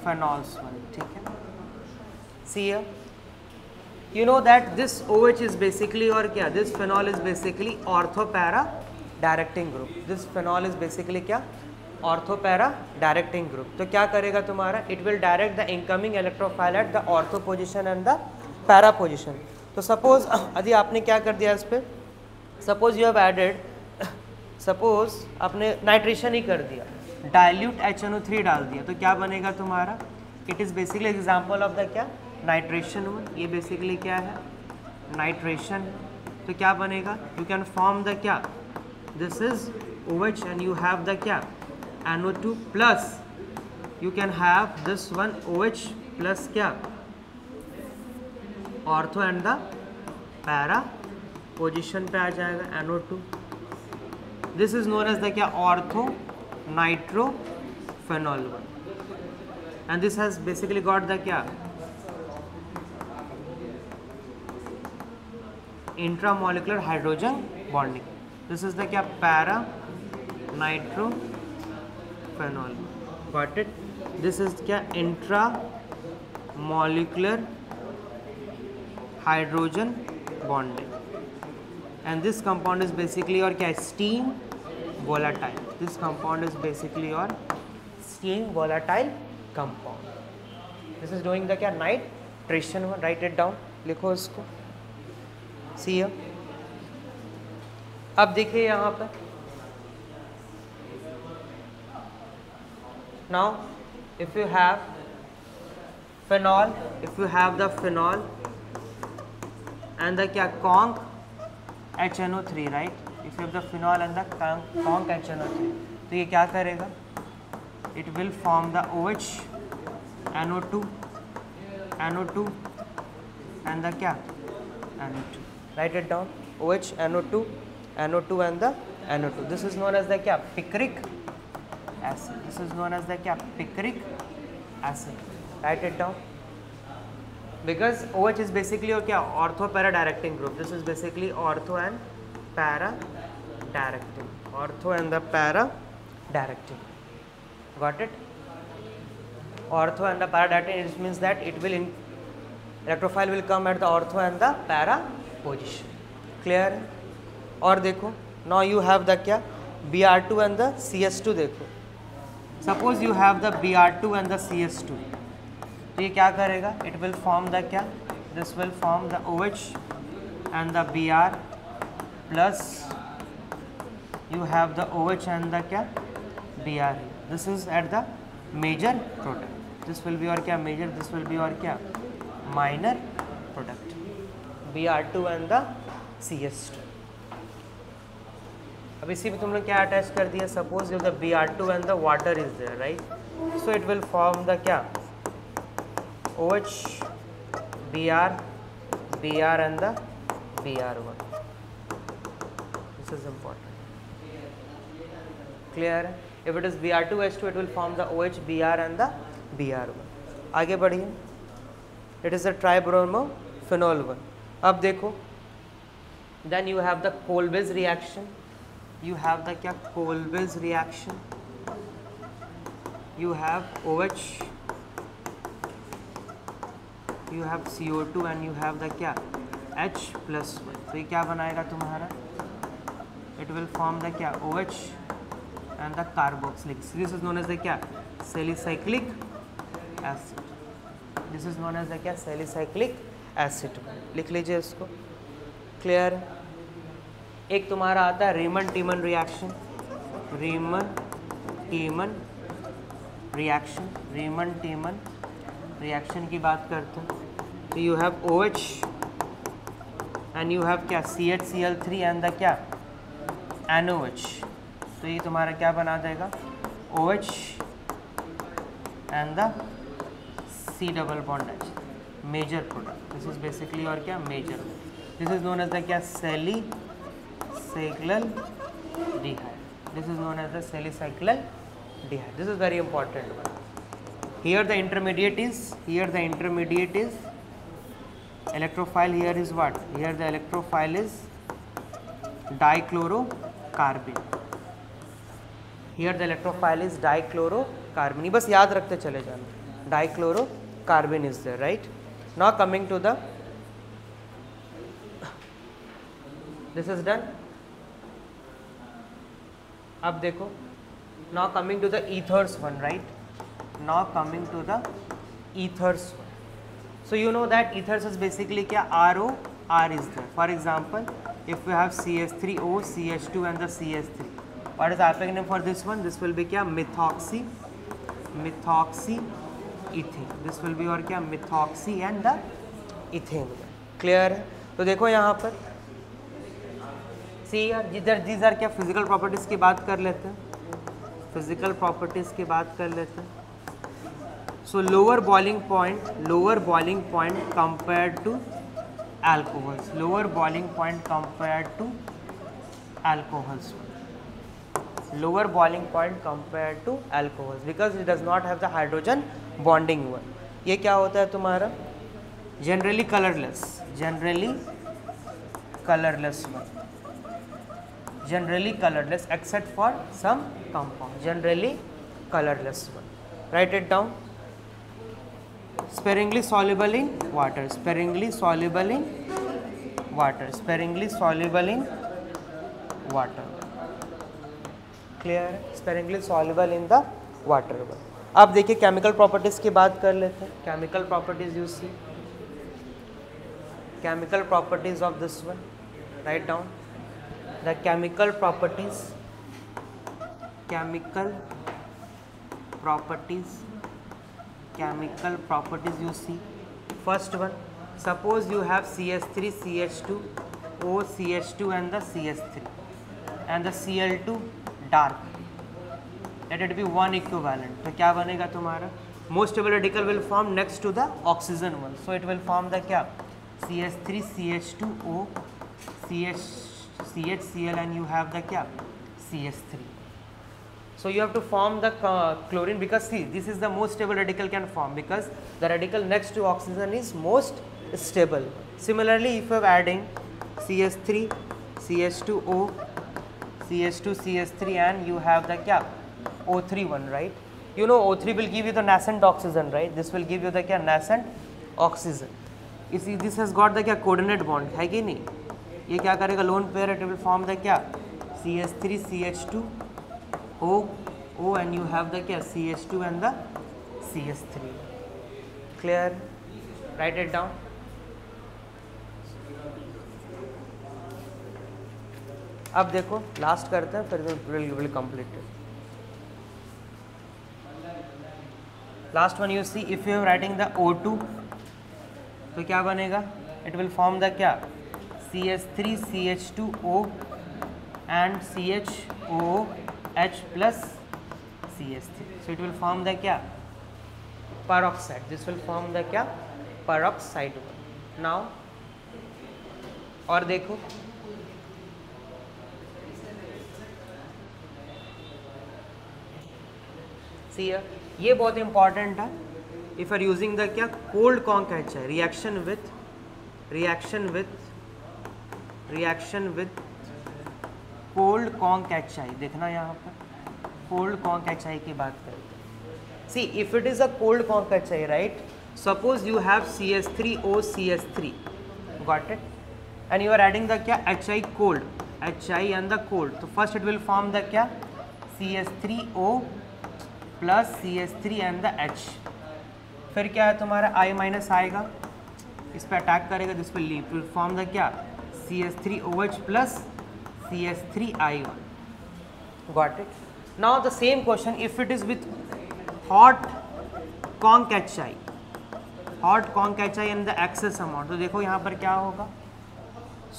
S1: phenols one. ठीक है. See here, you know that this OH is basically और क्या, this phenol is basically ortho para directing group. This phenol is basically क्या, ortho para directing group. तो क्या करेगा तुम्हारा, it will direct the incoming electrophile at the ortho position and the para position. तो suppose यदि आपने क्या कर दिया इस पे, suppose you have added, suppose आपने नाइट्रेशन ही कर दिया, dilute HNO3 डाल दिया, तो क्या बनेगा तुम्हारा, it is basically example of the क्या, नाइट्रेशन वन. ये बेसिकली क्या है, नाइट्रेशन. तो क्या बनेगा, यू कैन फॉर्म द क्या, this is OH and you have the क्या, NO2 plus you can have this one OH plus क्या, ortho and the para position पे आ जाएगा NO2. This is known as the क्या, ortho nitrophenol one. And this has basically got the क्या, intramolecular hydrogen bonding. This is the क्या, para nitrophenol. Got it? This is क्या, intramolecular hydrogen bonding. And this compound is basically और क्या, steam volatile. This compound is basically और steam volatile compound. This is doing the क्या, nitration. Write it down, लिखो इसको. See here. अब देखिए यहाँ पर, now if you have phenol, if you have the phenol and the क्या, conc HNO3, right? If you have the phenol and the conc HNO3, तो ये क्या करेगा, it will form the OH NO2 and the क्या, NO2. Write it down, OH NO2 and the NO2. This is known as the क्या, picric acid. This is known as the क्या, picric acid. Write it down, because OH is basically और क्या, ortho para directing group. This is basically ortho and para directing. Ortho and the para directing. Got it? Ortho and the para directing, it means that it will electrophile will come at the ortho and the para position. Clear है? और देखो, now you have the क्या, Br2 and the CS2. देखो, suppose you have the Br2 and the CS2, तो ये क्या करेगा, it will form the क्या, this will form the OH and the Br plus you have the OH and the क्या, Br. This is at the major product. This will be और क्या, major, this will be और क्या, minor product. Br2 and the CS2. अब इसी में तुमने क्या अटैच कर दिया, suppose if the Br2 and the water is there, right? So it will form the क्या, OH, Br and the Br1. This is important. Clear? If it is Br2H2, it will form the OH, Br and the Br1. आगे बढ़िए. It is a tribromophenol one. अब देखो, then you have the Kolbe's reaction. You have the क्या, Kolbe's reaction. You have OH, you have CO2 and you have the क्या, H plus 1. तो ये क्या बनाएगा तुम्हारा, it will form the क्या, OH and the carboxylic. This is known as the क्या, salicylic acid. This is known as the क्या, salicylic acid. लिख लीजिए इसको. क्लियर? एक तुम्हारा आता है रीमन-टीमन रिएक्शन. रीमन-टीमन रिएक्शन की बात करते हैं, तो you have OH and you have क्या CHCl3 एंड द क्या NOH, तो ये तुम्हारा क्या बना देगा OH and the C double bond H, major product, this is basically और क्या major, this is known as the क्या salicylic dehyde, this is known as the salicylic dehyde, this is very important one. Here the intermediate is electrophile, here is what, here the electrophile is dichlorocarbene, here the electrophile is dichlorocarbene, बस याद रखते चले जाना, dichlorocarbene is there, right? Now coming to the, this is done. अब देखो, now coming to the ethers one, right? Now coming to the ethers one. So you know that ethers is basically क्या RO, R is there. For example, if we have CH3O, CH2 and the CH3, what is the Ipecac name for this one? This will be क्या methoxy ethane. This will be और क्या methoxy and the ethane. Clear है? तो देखो यहाँ पर सी यार जिधर these are क्या फिजिकल प्रॉपर्टीज की बात कर लेते हैं, फिजिकल प्रॉपर्टीज की बात कर लेते हैं. So lower boiling point compared to alcohols, lower boiling point compared to alcohols, lower boiling point compared to alcohols because it does not have the hydrogen bonding one. ये क्या होता है तुम्हारा generally colorless one, generally colorless except for some compound, generally colorless one. Write it down. Sparingly soluble in water, sparingly soluble in water, sparingly soluble in water. Clear? Sparingly soluble in the water. अब देखिए chemical properties की बात कर लेते हैं. Chemical properties you see, chemical properties of this one, write down the chemical properties you see. First one, suppose you have CH3 CH2 O CH2 and the CH3 and the Cl2 dark, let it be one equivalent, तो क्या बनेगा तुम्हारा most stable radical will form next to the oxygen one, so it will form the क्या CH3 CH2O CHCl and you have the क्या CH3. So you have to form the chlorine because see this is the most stable radical can form because the radical next to oxygen is most stable. Similarly, if you are adding CH3 CH2O CH2 CH3 and you have the क्या O3 one, right? You know O3 will give you the nascent oxygen, right? This will give you the क्या nascent oxygen. You see this has got the क्या coordinate bond है कि नहीं? ये क्या करेगा lone pair, it will form the क्या CH3 CH2 O and you have the क्या CH2 and the CH3. Clear? Write it down. अब देखो लास्ट करते हैं फिर will complete it. Last one you see, if you are writing the O2 तो क्या बनेगा, इट विल फॉर्म द क्या CH3 CH2O and CHOH plus CH3. So it will form the क्या peroxide. This will form the क्या peroxide one. Now और देखो see ये बहुत important है. If you are using the क्या cold conc HI reaction with cold conc HI, देखना यहाँ पर cold conc HI की बात करें. See if it is a cold conc HI, right? Suppose you have CH3O CH3, got it? And you are adding the क्या HI cold, HI and the cold. So first it will form the क्या CH3O plus CH3 and the H. फिर क्या है तुम्हारा I minus आएगा, इस पर attack करेगा, this will leave, will form the क्या CH3OH plus CH3I1. Got it? Now the same question, if it is with hot conc HI, hot conc H I and the excess amount. तो देखो यहाँ पर क्या होगा,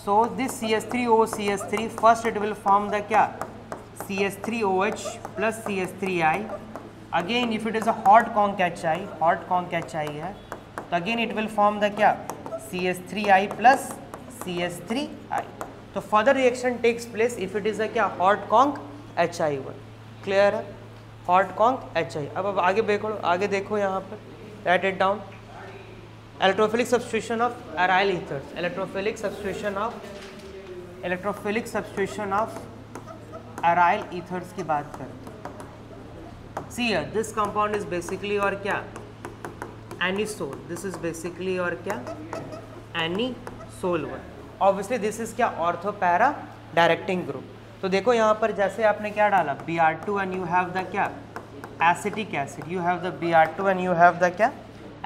S1: so this CH3O CH3 first it will form the क्या CH3OH plus CH3I। Again if it is a hot conc H I है, तो again it will form the क्या CH3I प्लस CH3I। तो further reaction takes place if it is a क्या hot conc HI1। Clear है, hot conc HI। अब आगे देखो यहाँ पर, write it down. Electrophilic substitution of aryl ethers, electrophilic substitution of aryl ethers की बात करते हैं। See here this compound is basically और क्या एनिसोल, दिस इज बेसिकली और क्या एनिसोल 1। ऑब्वियसली दिस इज क्या ऑर्थो पैरा डायरेक्टिंग ग्रुप। तो देखो यहाँ पर जैसे आपने क्या डाला Br2 and you have the क्या acetic acid, you have the Br2 and you have the क्या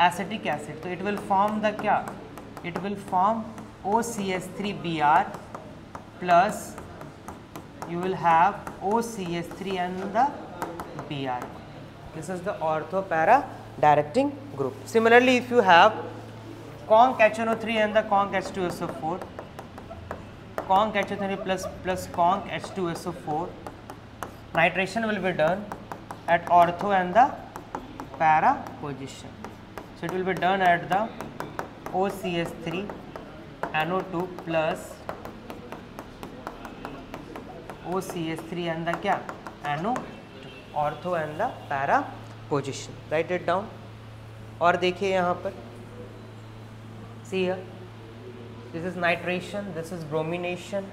S1: एसिटिक एसिड, तो इट विल फॉर्म द क्या, it will form OCH3Br plus you will have OCH3 and the Br. This is the ortho para directing group. Similarly, if you have conc HNO3 and the conc H2SO4, conc HNO3 plus conc H2SO4, nitration will be done at ortho and the para position. So it will be done at the OCH3 NO2 plus OCH3 and the क्या NO ortho and the para position. Right it down. और देखिए यहाँ पर सी here this is nitration, this is bromination,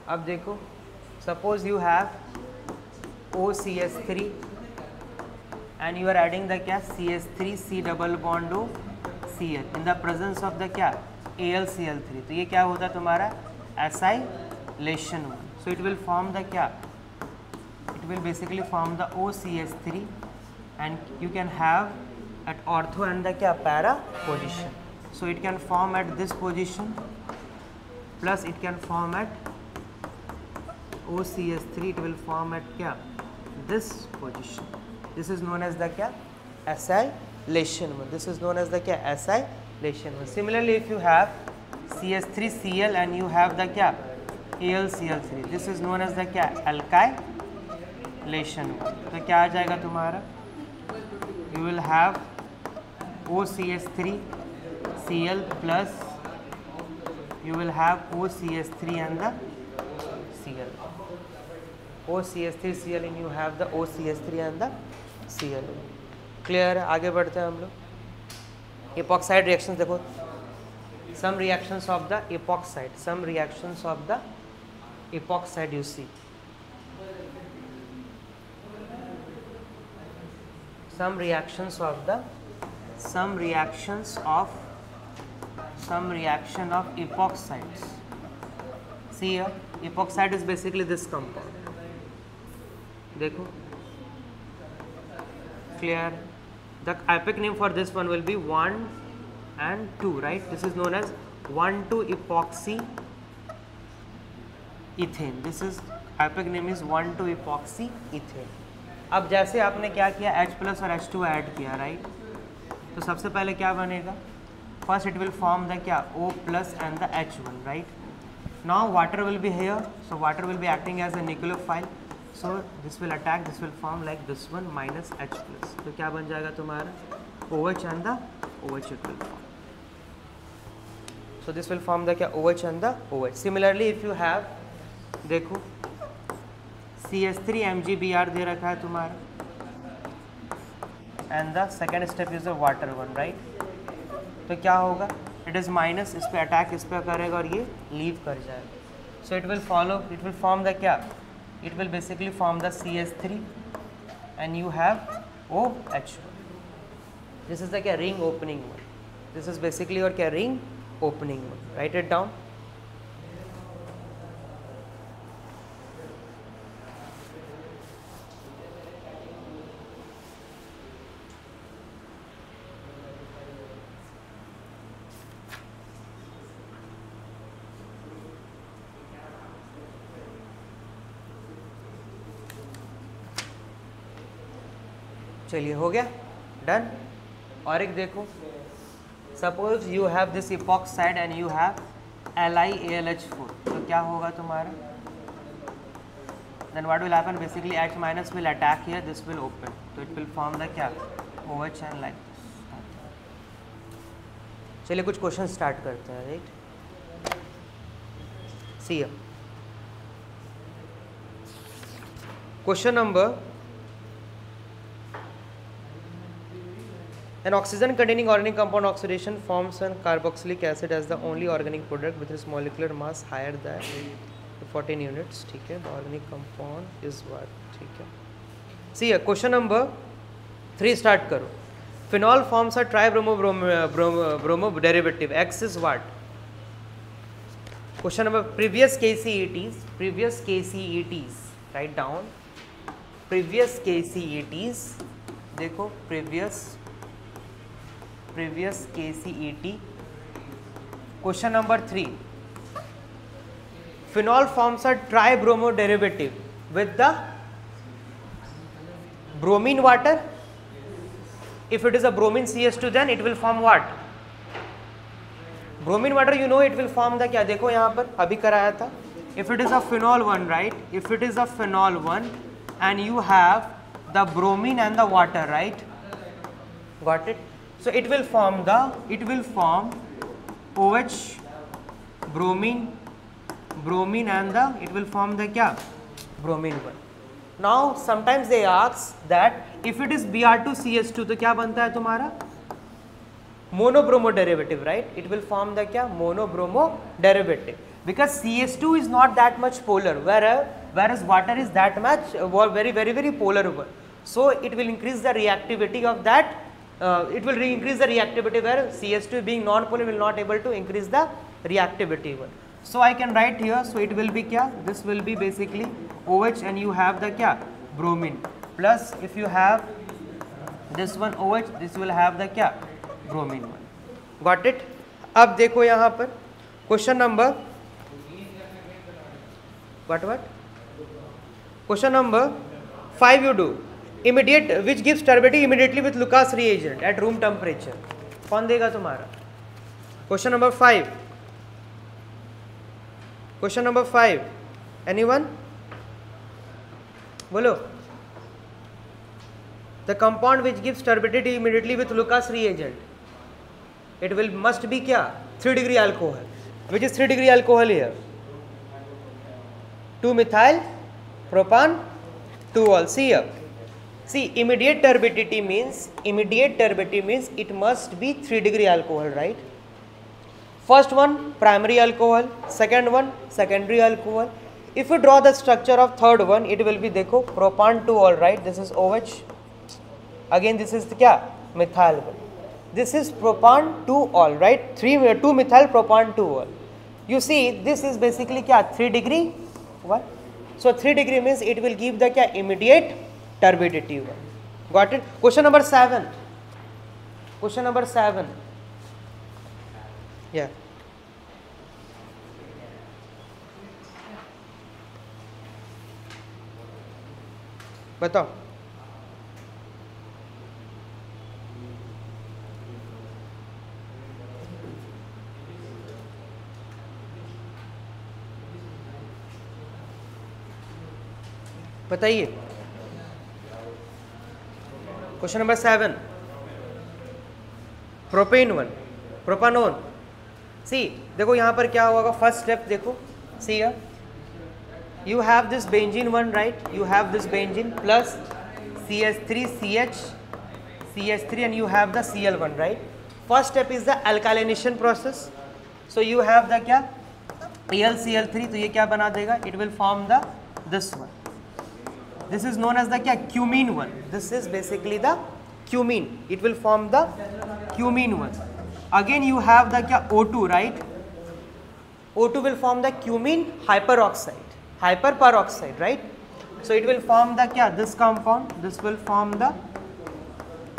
S1: अब देखो suppose you have OCH3 and you are adding the क्या CH3 C double bond O Cl in the presence of the क्या AlCl3, तो ये क्या होता है तुम्हारा acylation 1। so it will form the क्या, it will basically form the OCH3 and you can have at ortho and the क्या para position, so it can form at this position plus it can form at OCH3, it will form at क्या this position। This is known as the क्या acylation 1, this is known as the क्या acylation 1। Similarly, if you have CH3Cl and you have the क्या AlCl3, this is known as the क्या alkylation 1। तो क्या आ जाएगा तुम्हारा, you will have OCH3Cl plus you will have OCH3 and the Cl, OCH3Cl and you have the OCH3 and the Cl। Clear है, आगे बढ़ते हैं हम लोग। एपॉक्साइड रिएक्शंस देखो, some reactions of the epoxide, some reactions of the epoxide you see, some reaction of epoxides। see here epoxide is basically this compound, देखो clear। the IUPAC name for this one will be 1 and 2, right? This is known as 1,2 epoxy ethane, this is IUPAC name is 1,2 epoxy ethane। अब जैसे आपने क्या किया H plus और H2 add किया, right, तो सबसे पहले क्या बनेगा, first it will form the क्या O plus and the H1, right. now water will be here, so water will be acting as a nucleophile, so this will attack, this will form like this one minus H plus, तो क्या बन जाएगा तुम्हारा OH and the OH it will form, so this will form the क्या OH and the OH। similarly if you have देखो CH3 MgBr दे रखा है तुम्हारा and the second step is the water one, right, तो क्या होगा, it is minus, इस पर अटैक इस पर करेगा और ये लीव कर जाएगा, so it will follow, it will form the क्या, it will basically form the CH3 and you have OH1, this is the क्या ring opening one, this is basically और क्या ring opening one. Write it down. चलिए हो गया, done. और एक देखो, suppose you have this epoxide and you have LiAlH4, तो क्या होगा तुम्हारा? then what will happen, basically H minus will attack here, this will open, so it will form the क्या OH and like this। चलिए कुछ question start करते हैं, right. See question number, an oxygen containing organic compound oxidation forms an carboxylic acid as the only organic product with its molecular mass higher than 14 units, ठीक है। the organic compound is what, ठीक है। सी question number 3 start करो। phenol forms a tribromo derivative, X is what? Question number, previous KCETs, write down previous KCETs, देखो previous KCET। Question number 3, phenol forms a tribromo derivative with the bromine water. If it is a bromine CS2, then it will form what? Bromine water, you know it will form the क्या, देखो यहाँ पर अभी कराया था। If it is a phenol one, right? If it is a phenol one and you have the bromine and the water, right? Got it? So it will form OH, bromine and it will form the क्या, bromine one। Now sometimes they ask that if it is Br2CS2, तो क्या बनता है तुम्हारा? Monobromo derivative, right? It will form the क्या, monobromo derivative, because CS2 is not that much polar, whereas water is that much very polar one. So it will increase the reactivity of that. It will increase the reactivity, where CS2 being non-polar will not able to increase the reactivity one. So I can write here, so it will be क्या, this will be basically OH and you have the क्या, bromine, plus if you have this one OH, this will have the क्या, bromine one। Got it? अब देखो यहाँ पर question number question number 5 you do immediate which gives turbidity immediately with Lucas reagent at room temperature, कौन देगा तुम्हारा? Question number 5, anyone? बोलो। the compound which gives turbidity immediately with Lucas reagent, it will must be क्या, 3 degree alcohol, which is 3 degree alcohol here, 2-methyl propan 2-ol। see here, see immediate turbidity means it must be 3 degree alcohol, right? First one primary alcohol, second one secondary alcohol। if you draw the structure of third one, it will be देखो propan 2-ol, right? this is OH, again this is क्या, methyl one, this is propan 2-ol, right? 2-methyl propan 2-ol। you see this is basically क्या, 3 degree what? so 3 degree means it will give the क्या, immediate turbidity one। got it? question number 7, yeah, बताओ। बताइए question number 7, propane one, propanone. See देखो यहाँ पर क्या होगा, first step देखो, सी you have this benzene one, right? you have this benzene plus CH3 and you have the Cl1, right? first step is the alkylination process, so you have the क्या, AlCl3, तो ये क्या बना देगा, it will form the this one, this is known as the क्या, cumene one, this is basically the cumene, it will form the cumene one। again you have the क्या, O2, right? O2 will form the cumene hyperperoxide, right? so it will form the क्या, this compound, this will form the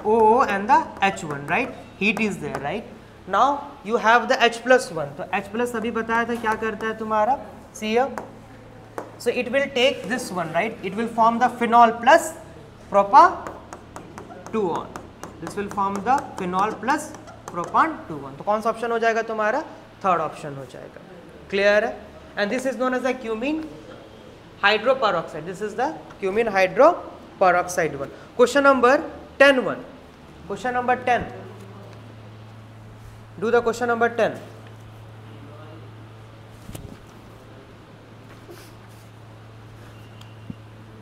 S1: OO and the H1, right? heat is there, right? now you have the H plus one, तो H plus अभी बताया था क्या करता है तुम्हारा, see here, so it will take this one, right? it will form the phenol plus 2 on. This will form the phenol plus propan 2-1. तो कौन सा ऑप्शन हो जाएगा तुम्हारा? थर्ड ऑप्शन हो जाएगा. क्लियर है? And this is known as the cumene hydroperoxide. This is the cumene hydroperoxide 1. Question number 10 1. Question number 10. Do the question number 10.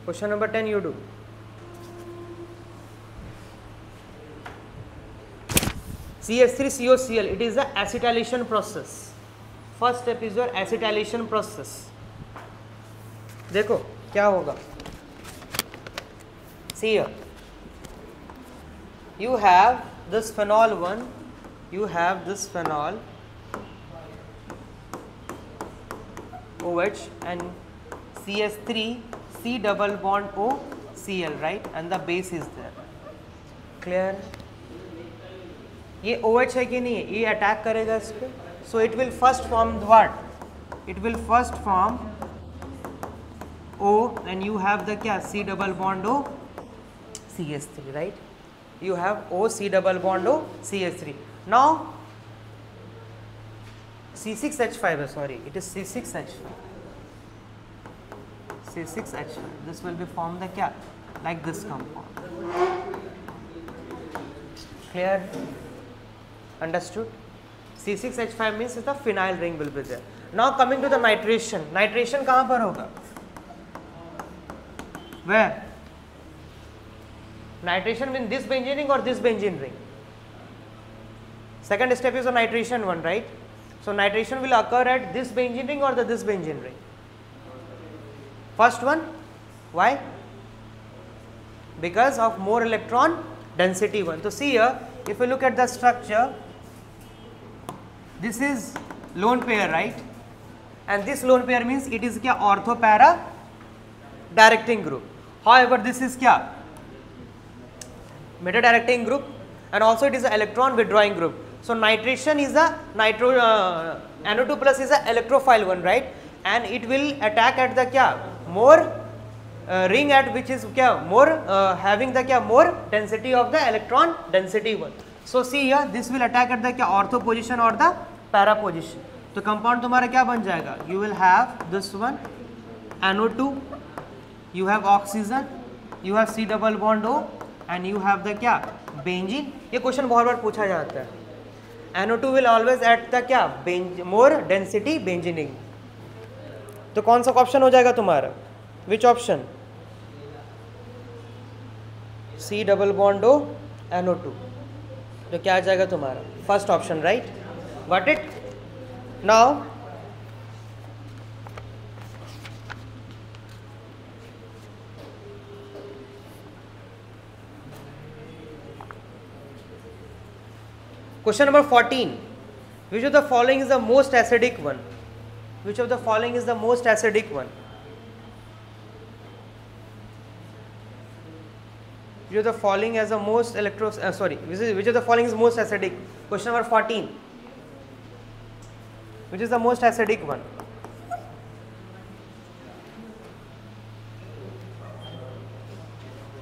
S1: Question number 10 you do. CH3COCl, it is the acetylation process. First step is your acetylation process. देखो क्या होगा. See here. You have this phenol 1, you have this phenol OH and CH3 C double bond O Cl, right, and the base is there. Clear? ये OH है कि नहीं है? ये attack करेगा इस पे. So it will first form what? It will first form O and you have the क्या C double bond O CH3, right? You have O C double bond O CH3. Now C6H5, sorry, it is C6H5. C6H5. This will be formed the क्या? Like this compound. Clear? Understood? C6H5 means the phenyl ring will be there. Now coming to the nitration. Nitration कहाँ पर होगा? Where? Nitration means this benzene ring or this benzene ring. Second step is the nitration one, right? So nitration will occur at this benzene ring or this benzene ring. First one, why? Because of more electron density one. So see here, if you look at the structure, this is lone pair, right? And this lone pair means it is क्या ortho para directing group. However, this is क्या meta directing group, and also it is an electron withdrawing group. So nitration is a NO2 plus is a electrophile one, right? And it will attack at the क्या more ring at which is क्या more having the क्या more density of the electron density one. So see here, this will attack at the क्या ortho position or the para position. तो compound तुम्हारा क्या बन जाएगा? You will have this one NO2, you have oxygen, you have C double bond O, and you have the क्या benzene. ये question बहुत बार पूछा जाता है. NO2 will always add the क्या more density benzene. तो कौन सा ऑप्शन हो जाएगा तुम्हारा? Which option? C double bond O NO2. तो क्या आ जाएगा तुम्हारा? First option, right? Got it? Now question number 14. Which of the following is the most acidic one? Which of the following is the most acidic one? Which of the following has the most which of the following is most acidic? Question number 14. Which is the most acidic one?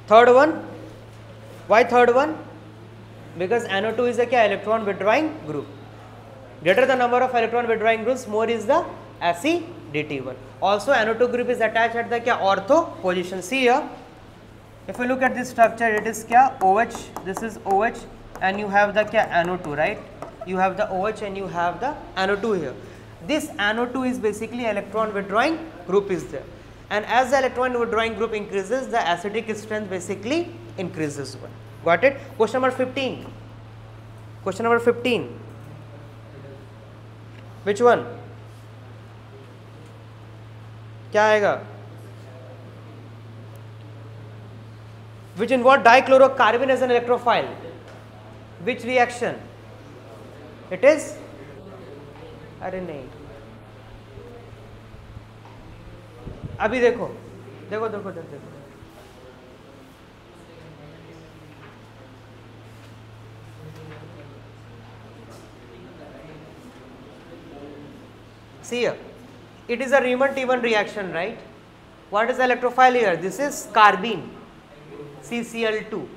S1: Third one. Why third one? Because NO2 is a क्या electron withdrawing group. Greater the number of electron withdrawing groups, more is the acidity one. Also NO2 group is attached at the क्या ortho position. See here, if you look at this structure, it is क्या OH, this is OH, and you have the क्या NO2, right? You have the OH and you have the NO2 here. This NO2 is basically electron withdrawing group is there, and as the electron withdrawing group increases, the acidic strength basically increases one. Got it? Question number 15. Question number 15. Which one? क्या आएगा? Which involve dichlorocarbon as an electrophile. Which reaction? It is? अरे नहीं, अभी देखो देखो देखो देखो. See here, it is a Riemann-T1 reaction, right? What is the electrophile here? This is carbene, CCl2.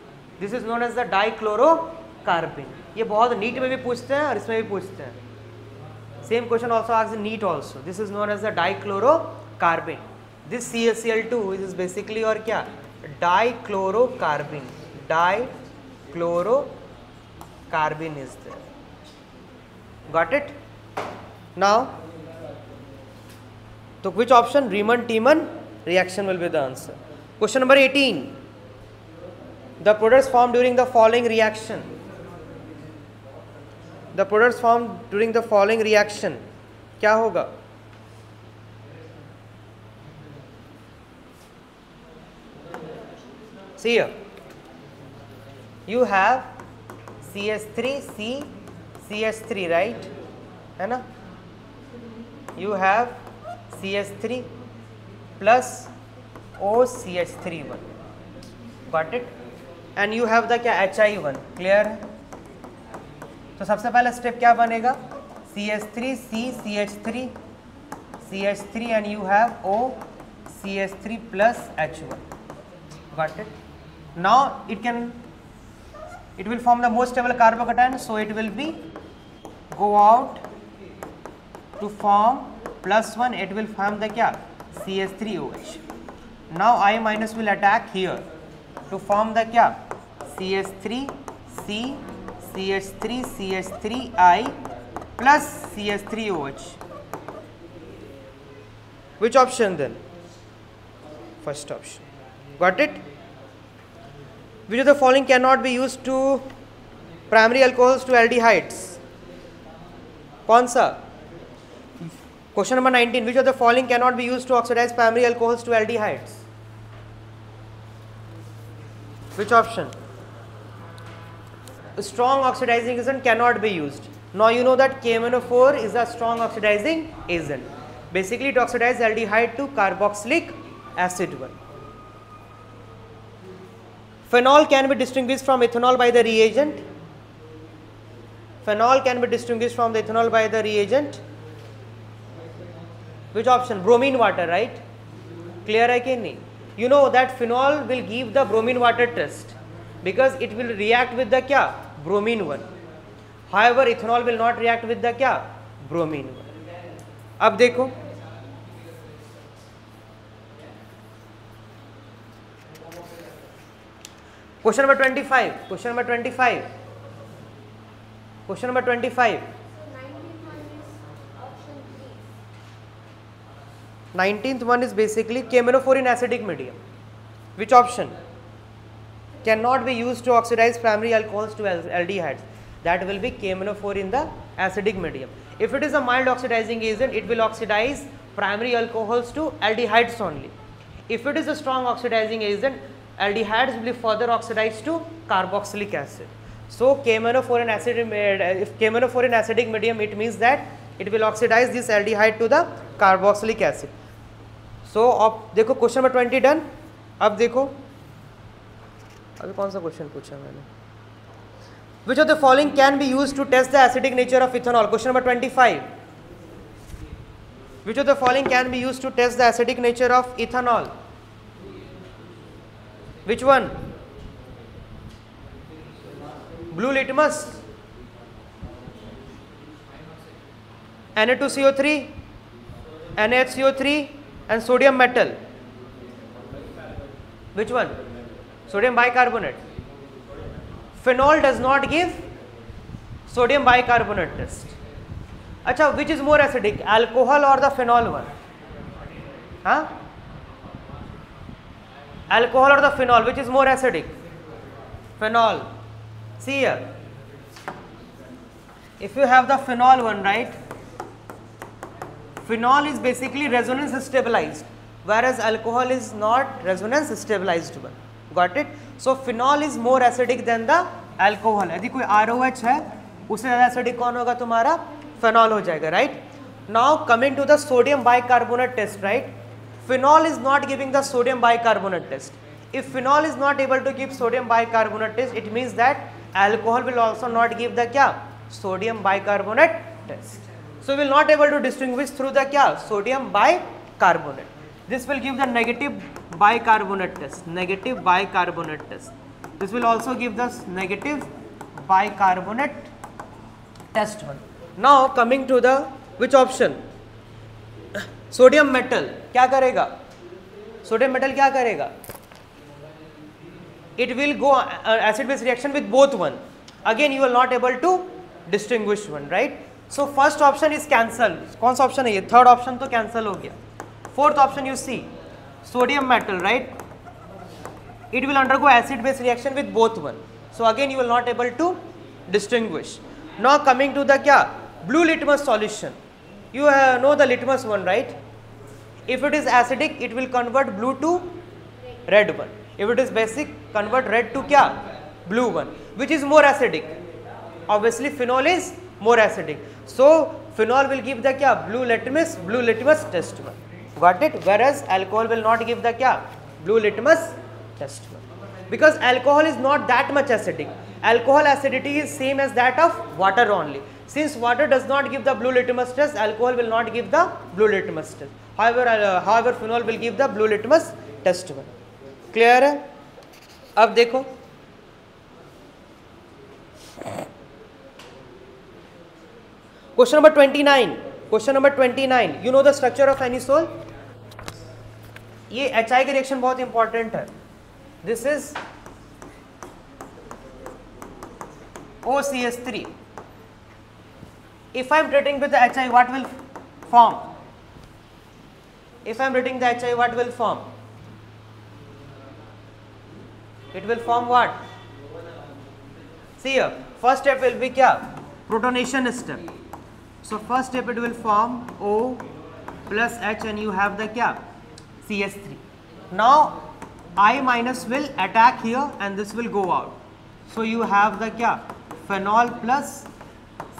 S1: This is known as the dichlorocarbene. ये बहुत NEET में भी पूछते हैं और इसमें भी पूछते हैं। Same question also asked in NEET also. This is known as the dichlorocarbene. This CaCl2 is basically और क्या, dichlorocarbene. Dichlorocarbene is there. Got it now? तो which option? Riemann-Tiemann reaction will be the answer. Question number 18. The products formed during the following reaction. The products formed during the following reaction. क्या होगा? See here. You have CS3C CS3, right? है ना? You have CS3 plus OCH3 1. Got it? And you have the क्या HI1. Clear है? तो सबसे पहला step क्या बनेगा? CS3C CH3 CH3 and you have OCH3 plus H1. Got it? Now it will form the most stable carbocation, so it will be go out to form +1, it will form the क्या, CH3OH. Now I minus will attack here to form the क्या, CH3C CH3 CH3I plus CH3OH. Which option then? First option. Got it? Which of the following cannot be used to primary alcohols to aldehydes? कौन सा? Question number 19. Which of the following cannot be used to oxidize primary alcohols to aldehydes? Which option? A strong oxidizing agent cannot be used. Now you know that KMnO4 is a strong oxidizing agent. Basically it oxidizes aldehyde to carboxylic acid 1. Phenol can be distinguished from ethanol by the reagent. Phenol can be distinguished from the ethanol by the reagent. Which option? Bromine water, right? Clear hai ki nahi? You know that phenol will give the bromine water test because it will react with the kya? Bromine one. However, ethanol will not react with the kya? Bromine one. अब देखो, question number 25. Question number 25. Question number 25. 19th one is basically KMnO4 in acidic medium. Which option? Cannot be used to oxidize primary alcohols to aldehydes. That will be KMnO4 in the acidic medium. If it is a mild oxidizing agent, it will oxidize primary alcohols to aldehydes only. If it is a strong oxidizing agent, aldehydes will be further oxidized to carboxylic acid. So KMnO4 in if KMnO4 in acidic medium, it means that it will oxidize this aldehyde to the carboxylic acid. So अब देखो question number 20 done. अब देखो अभी कौन सा question पूछा मैंने? Which of the following can be used to test the acidic nature of ethanol? Question number 25. Which of the following can be used to test the acidic nature of ethanol? Which one? Blue litmus, Na2CO3, NaHCO3 and sodium metal. Which one? Sodium bicarbonate. Phenol does not give sodium bicarbonate test. Acha, which is more acidic, alcohol or the phenol one? Huh? Alcohol or the phenol, which is more acidic? Phenol. See here, if you have the phenol one, right, phenol is basically resonance stabilized, whereas alcohol is not resonance stabilized one. Got it? So phenol is more acidic than the alcohol. यदि कोई ROH है उससे ज़्यादा acidic कौन होगा तुम्हारा? Phenol हो जाएगा, right? Now coming to the sodium bicarbonate test, right? Phenol is not giving the sodium bicarbonate test. If phenol is not able to give sodium bicarbonate test, it means that alcohol will also not give the kya? Sodium bicarbonate test. So we will not able to distinguish through the kya? Sodium bicarbonate. This will give the negative bicarbonate test. Negative bicarbonate test. This will also give the negative bicarbonate test 1. Now coming to the which option? Sodium metal क्या करेगा? Sodium metal क्या करेगा? It will go acid base reaction with both one. Again you will not able to distinguish one, right? So first option is cancel. कौन सा option है ये? Third option तो cancel हो गया. Fourth option you see, sodium metal, right? It will undergo acid base reaction with both one. So again you will not able to distinguish. Now coming to the क्या? Blue litmus solution. You know the litmus one, right? If it is acidic, it will convert blue to red one. If it is basic, convert red to क्या? Blue one. Which is more acidic? Obviously phenol is more acidic. So phenol will give the क्या? Blue litmus test one. Got it? Whereas alcohol will not give the क्या? Blue litmus test one. Because alcohol is not that much acidic. Alcohol acidity is same as that of water only. Since water does not give the blue litmus test, alcohol will not give the blue litmus test. However, phenol will give the blue litmus test one. Clear है? अब देखो question number 29. Question number 29. You know the structure of anisole? ये HI की reaction बहुत important है. This is OCS3. If I am treating with the HI, what will form? If I am treating the HI, what will form? It will form what? See here, first step will be क्या? Protonation step. So first step it will form O plus H and you have the क्या? CS3. Now I minus will attack here and this will go out. So you have the क्या? Phenol plus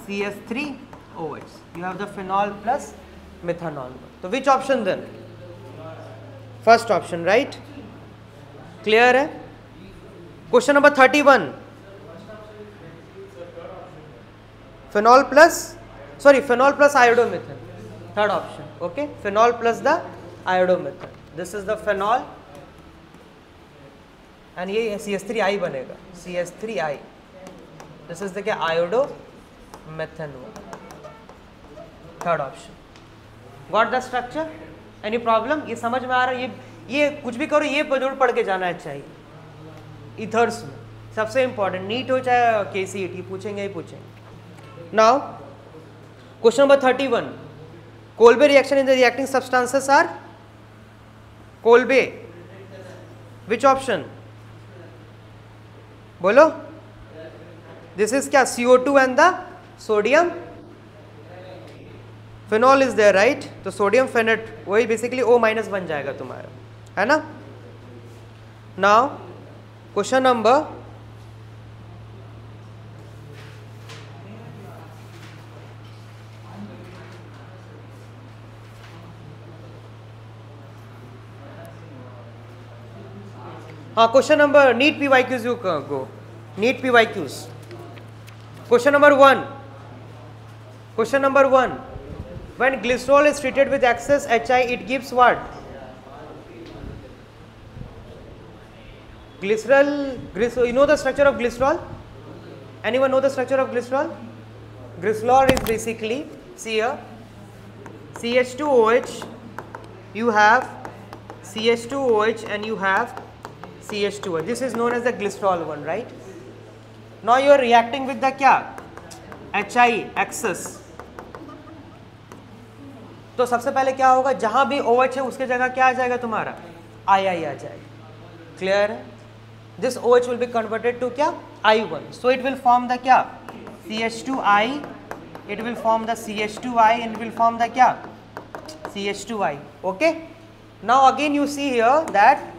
S1: CS3OH. You have the phenol plus methanol. So which option then? First option, right? Clear है? Question number 31. Phenol plus iodomethane. Third option. Okay? Phenol plus the iodomethane. This is the phenol. And ये CS3I बनेगा. CS3I. This is the क्या? Iodomethane. Third option. Got the structure? Any problem? ये समझ में आ रहा है? ये कुछ भी करो, ये जरूर पढ़ के जाना चाहिए. Ethers में सबसे important, नीट हो चाहे KCET, पूछेंगे ही पूछेंगे. Now, question number 31. Kolbe reaction in the reacting substances are Kolbe. Which option? बोलो. This is क्या? CO2 and the sodium phenol is there, right? तो sodium phenate वही basically O minus बन जाएगा तुम्हारा, है ना? Now question number 'हाँ question number NEET PYQs you go. NEET PYQs. Question number 1. Question number 1. When glycerol is treated with excess HI, it gives what? Glycerol. You know the structure of glycerol? Anyone know the structure of glycerol? Glycerol is basically, see here, CH2OH. You have CH2OH and you have CH2OH. This is known as the glycerol one, right? Now you are reacting with the क्या? HI excess. तो सबसे पहले क्या होगा? जहां भी OH है उसके जगह क्या आ जाएगा तुम्हारा? II आ जाएगा. Clear है? This OH will be converted to क्या? I1. So it will form the क्या? CH2I. It will form the CH2I and it will form the क्या? CH2I. Okay? Now again you see here that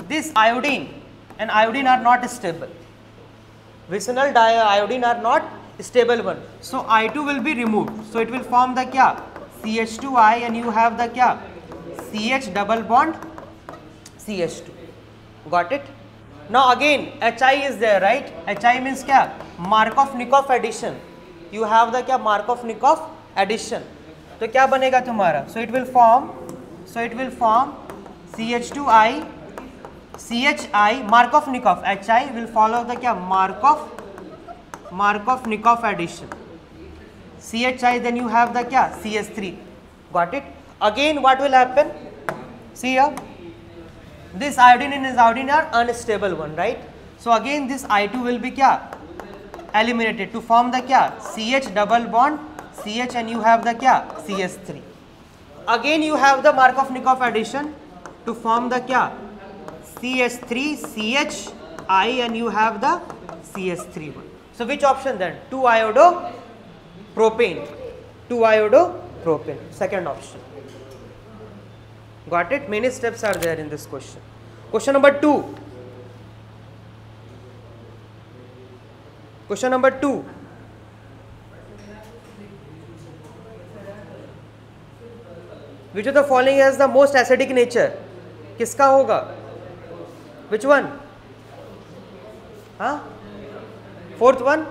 S1: this iodine and iodine are not stable. Vicinal iodine are not stable one. So I2 will be removed. So it will form the क्या? CH2I and you have the क्या? CH double bond CH2. Got it? Now again HI is there, right? HI means क्या? Markov-Nikov addition. You have the क्या? Markov-Nikov addition. तो क्या बनेगा तुम्हारा? So it will form CH2I CHI Markov-Nikov, HI will follow the क्या Markov-Nikov addition. CHI, then you have the क्या CS3. Got it? Again, what will happen? See here, this iodine and iodine are unstable one, right? So again, this I2 will be क्या eliminated to form the क्या CH double bond CH, and you have the क्या CS3. Again, you have the Markov-Nikov addition to form the क्या CS3 CHI, and you have the CS3 one. So which option then? 2-iodopropane. 2-iodopropane. Second option. Got it? Many steps are there in this question. Question number 2. Question number 2. Which of the following has the most acidic nature? किसका होगा? Which one? Huh? Fourth one?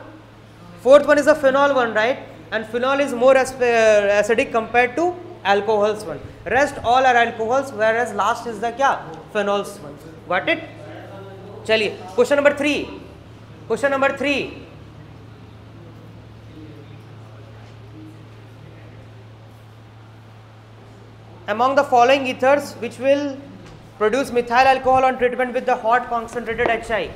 S1: Fourth one is the phenol one, right? And phenol is more acidic compared to alcohols one. Rest all are alcohols, whereas last is the क्या? Phenols one. Got it? चलिए, question number 3. Question number 3. Among the following ethers, which will produce methyl alcohol on treatment with the hot concentrated HI?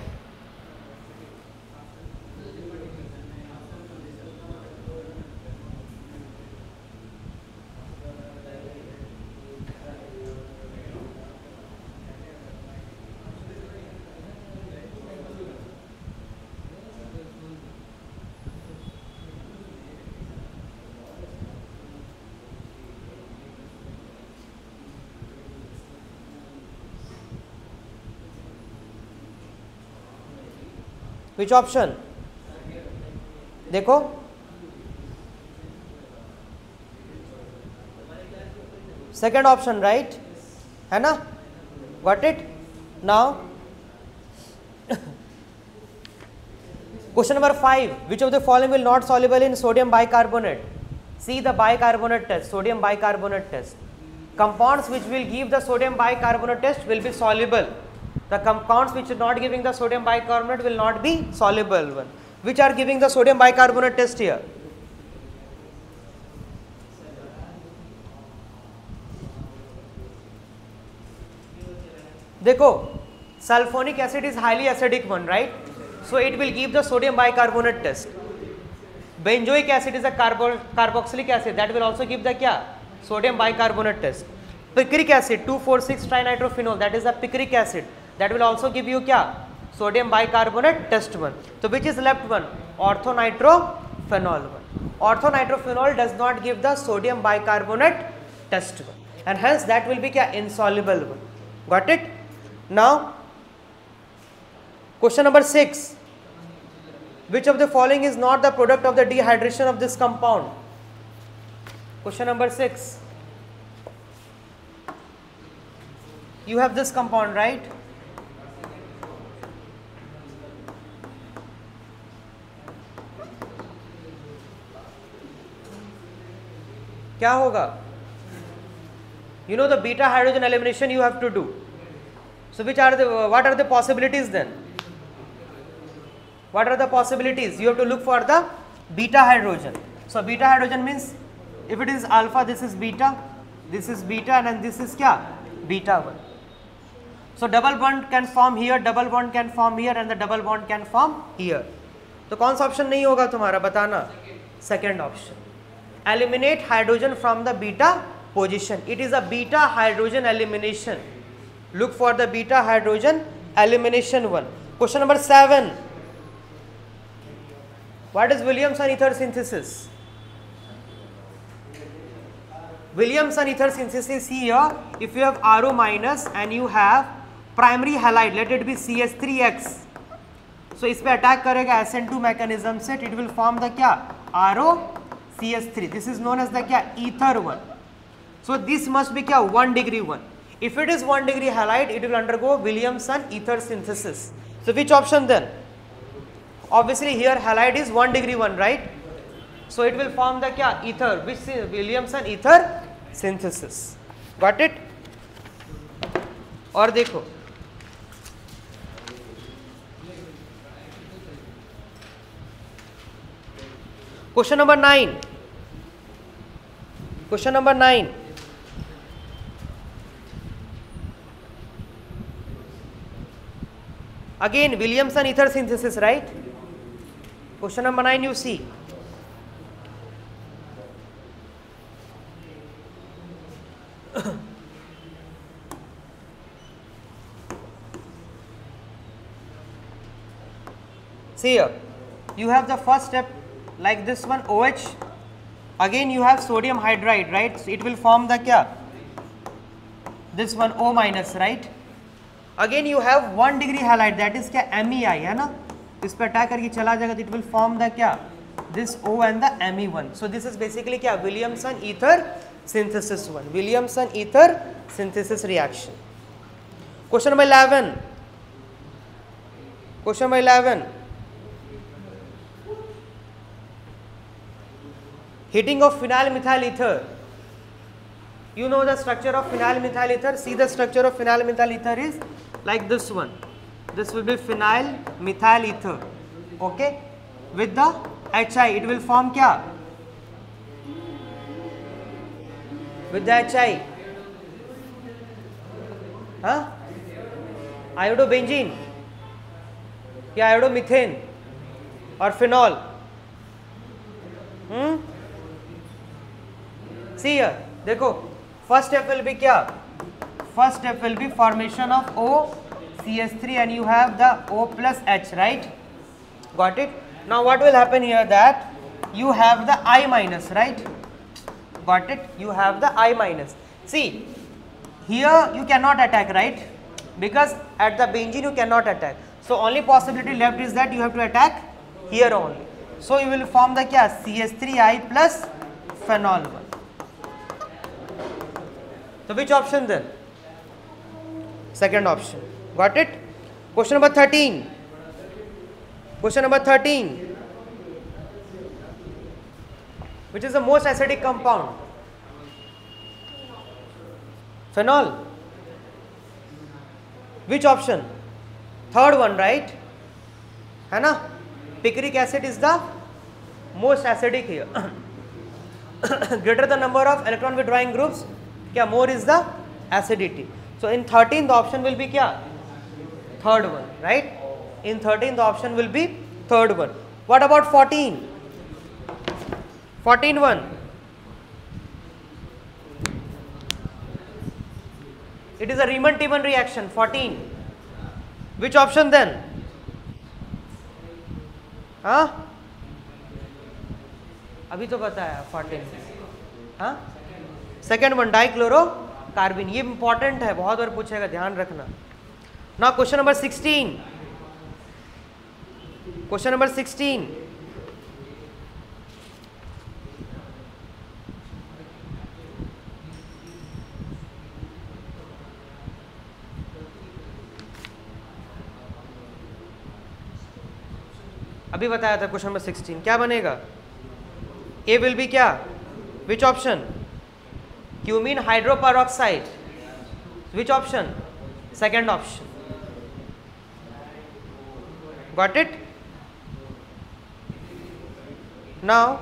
S1: Which option? देखो, second option, right? है ना? Got it? Now, question number 5. Which of the following will not soluble in sodium bicarbonate? See the bicarbonate test, sodium bicarbonate test. Compounds which will give the sodium bicarbonate test will be soluble. The compounds which are not giving the sodium bicarbonate will not be soluble one. Which are giving the sodium bicarbonate test here? देखो, sulfonic acid is highly acidic one, right? So it will give the sodium bicarbonate test. Benzoic acid is a carboxylic acid, that will also give the क्या? Sodium bicarbonate test. Picric acid 2,4,6 trinitrophenol, that is a picric acid, that will also give you क्या? Sodium bicarbonate test one. So which is left one? Orthonitrophenol one. Orthonitrophenol does not give the sodium bicarbonate test one, and hence that will be क्या? Insoluble one. Got it? Now, question number 6. Which of the following is not the product of the dehydration of this compound? Question number 6. You have this compound, right? क्या होगा? You know the beta hydrogen elimination you have to do. So what are the possibilities then? What are the possibilities? You have to look for the beta hydrogen. So beta hydrogen means if it is alpha, this is beta, and then this is क्या? Beta 1. So double bond can form here, double bond can form here, and the double bond can form here. तो कौन सा option नहीं होगा तुम्हारा बताना? Second option. Eliminate hydrogen from the beta position. It is a beta hydrogen elimination. Look for the beta hydrogen elimination one. Question number 7. What is Williamson ether synthesis? Williamson ether synthesis here, if you have RO minus and you have primary halide, let it be CH3X. So इस पे attack करेगा SN2 mechanism से, it will form the क्या? RO CH3. This is known as the क्या? Ether one. So this must be क्या? 1 degree one. If it is 1 degree halide, it will undergo Williamson ether synthesis. So which option then? Obviously here halide is 1 degree one, right? So it will form the क्या? Ether, which is Williamson ether synthesis. Got it? और देखो, Question number 9. Question number 9. Again, Williamson ether synthesis, right? Question number 9, you see. See here, you have the first step like this one, OH. Again you have sodium hydride, right? So it will form the kya? This one O minus, right? Again you have 1 degree halide, that is kya? MEI है ना? इस पर attack करके चला जाएगा तो it will form the kya? This O and the Me1. So this is basically kya? Williamson ether synthesis one. Williamson ether synthesis reaction. Question number 11. Question number 11. Heating of phenyl methyl ether. You know the structure of phenyl methyl ether. See, the structure of phenyl methyl ether is like this one. This will be phenyl methyl ether. Okay. With the HI, it will form kya? With the HI. Huh? Iodobenzene. या iodomethane और phenol. See here, देखो first step will be क्या? First step will be formation of OCH3 and you have the O plus H, right? Got it? Now what will happen here, that you have the I minus, right? Got it? You have the I minus. See, here you cannot attack, right? Because at the benzene you cannot attack. So only possibility left is that you have to attack here only. So you will form the kya? CH3I plus phenol 1. So which option then? Second option. Got it? Question number 13. Question number 13. Which is the most acidic compound? Phenol. Which option? Third one, right? है ना? Picric acid is the most acidic here. Greater the number of electron withdrawing groups, क्या more is the acidity. So in 13 the option will be क्या? Third one, right? In 13 the option will be third one. What about 14? 14 one. It is a Riemann-Tiemann reaction. 14. Which option then? हाँ? अभी तो बताया 14. हाँ? Second one dichlorocarbene. ये important है, बहुत बार पूछेगा, ध्यान रखना. Now question number 16. Question number 16. अभी बताया था क्वेश्चन नंबर 16. क्या बनेगा? ए विल बी क्या? Which option? Cumene hydroperoxide. Which option? Second option. Got it? Now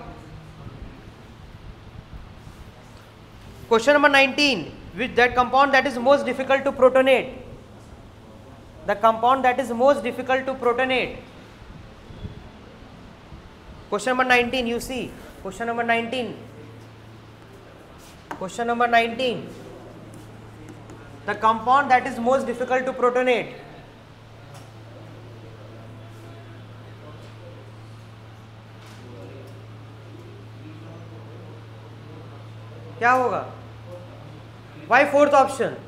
S1: question number 19. Which that compound that is most difficult to protonate. The compound that is most difficult to protonate. Question number 19, you see. Question number 19. Question number 19. The compound that is most difficult to protonate. क्या होगा? Why fourth option?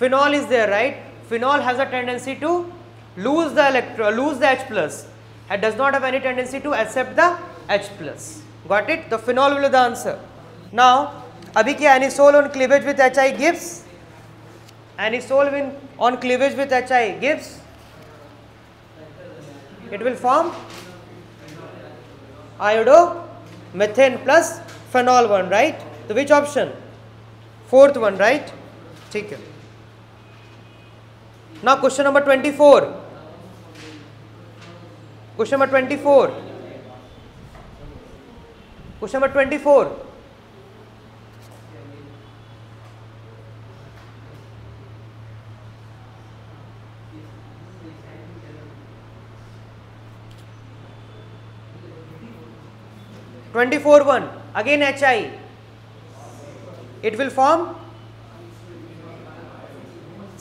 S1: Phenol is there, right? Phenol has a tendency to lose the H plus. It does not have any tendency to accept the H plus. Got it? The phenol will be the answer. Now, अभी क्या anisole on cleavage with HI gives? Anisole on cleavage with HI gives? It will form iodomethane plus phenol one, right? So which option? Fourth one, right? ठीक है. Now question number 24. Question number 24. Question number 24. (24)(1) again HI, it will form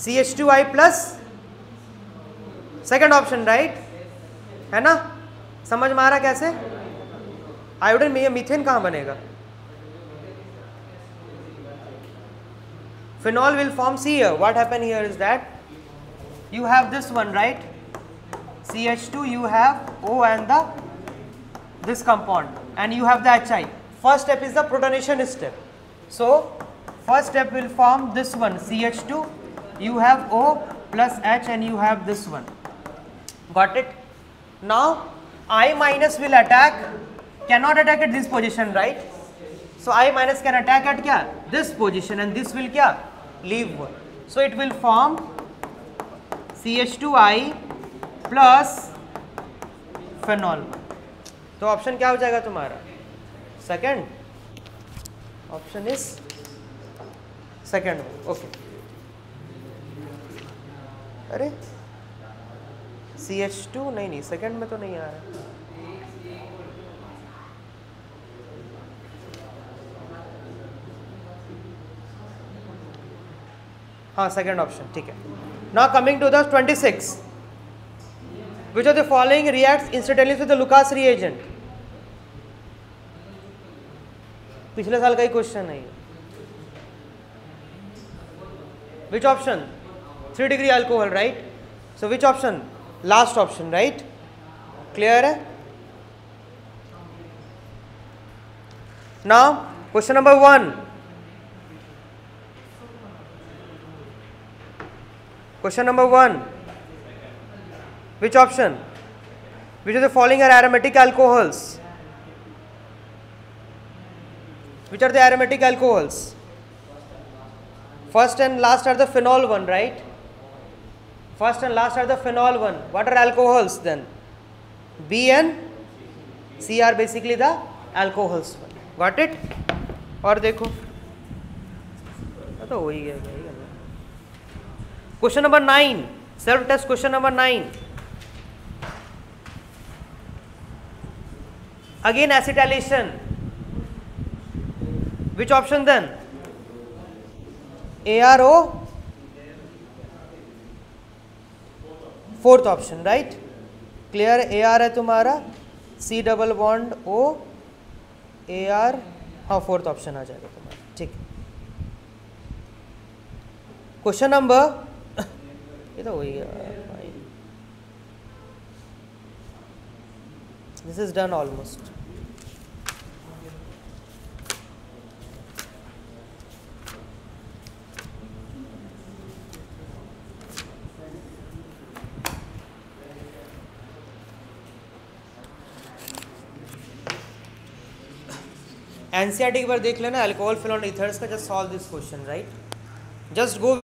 S1: CH2I plus second option, right है ना? समझ में आ रहा कैसे? Iodine में methane कहां बनेगा? Phenol will form C here. What happened here is that you have this one, right? CH2, you have O and this compound, and you have the HI. First step is the protonation step. So first step will form this one, CH2, you have O plus H, and you have this one. Got it? Now I minus will attack, cannot attack at this position, right? So I minus can attack at kya? This position, and this will kya? Leave one. So it will form CH2I plus phenol. तो option क्या हो जाएगा तुम्हारा? Second option is second. Okay. अरे CH2 नहीं, second में तो नहीं आ रहा. हाँ, सेकेंड ऑप्शन, ठीक है. Now coming to the 26. Which of the following reacts instantly with the Lucas reagent? पिछले साल का ही क्वेश्चन है. Which option? 3 degree alcohol, right? So which option? Last option, right? Clear है? Now question number 1. Question number 1. Which option? Which of the following are aromatic alcohols? Which are the aromatic alcohols? First and last are the phenol one, right? First and last are the phenol one. What are alcohols then? B and C are basically the alcohols one. Got it? और देखो तो हो ही गया. Question number 9. Self test question number 9. Again acetylation. Which option then? ARO. Fourth option, right? Clear? AR है तुम्हारा, C double bond O, AR. हाँ, fourth option आ जाएगा तुम्हारा. ठीक. क्वेश्चन नंबर ये तो वही है. This is done almost. NCERT एक बार देख लेना, अल्कोहल, फिनॉल, ईथर्स का. Just solve this question, right? Just go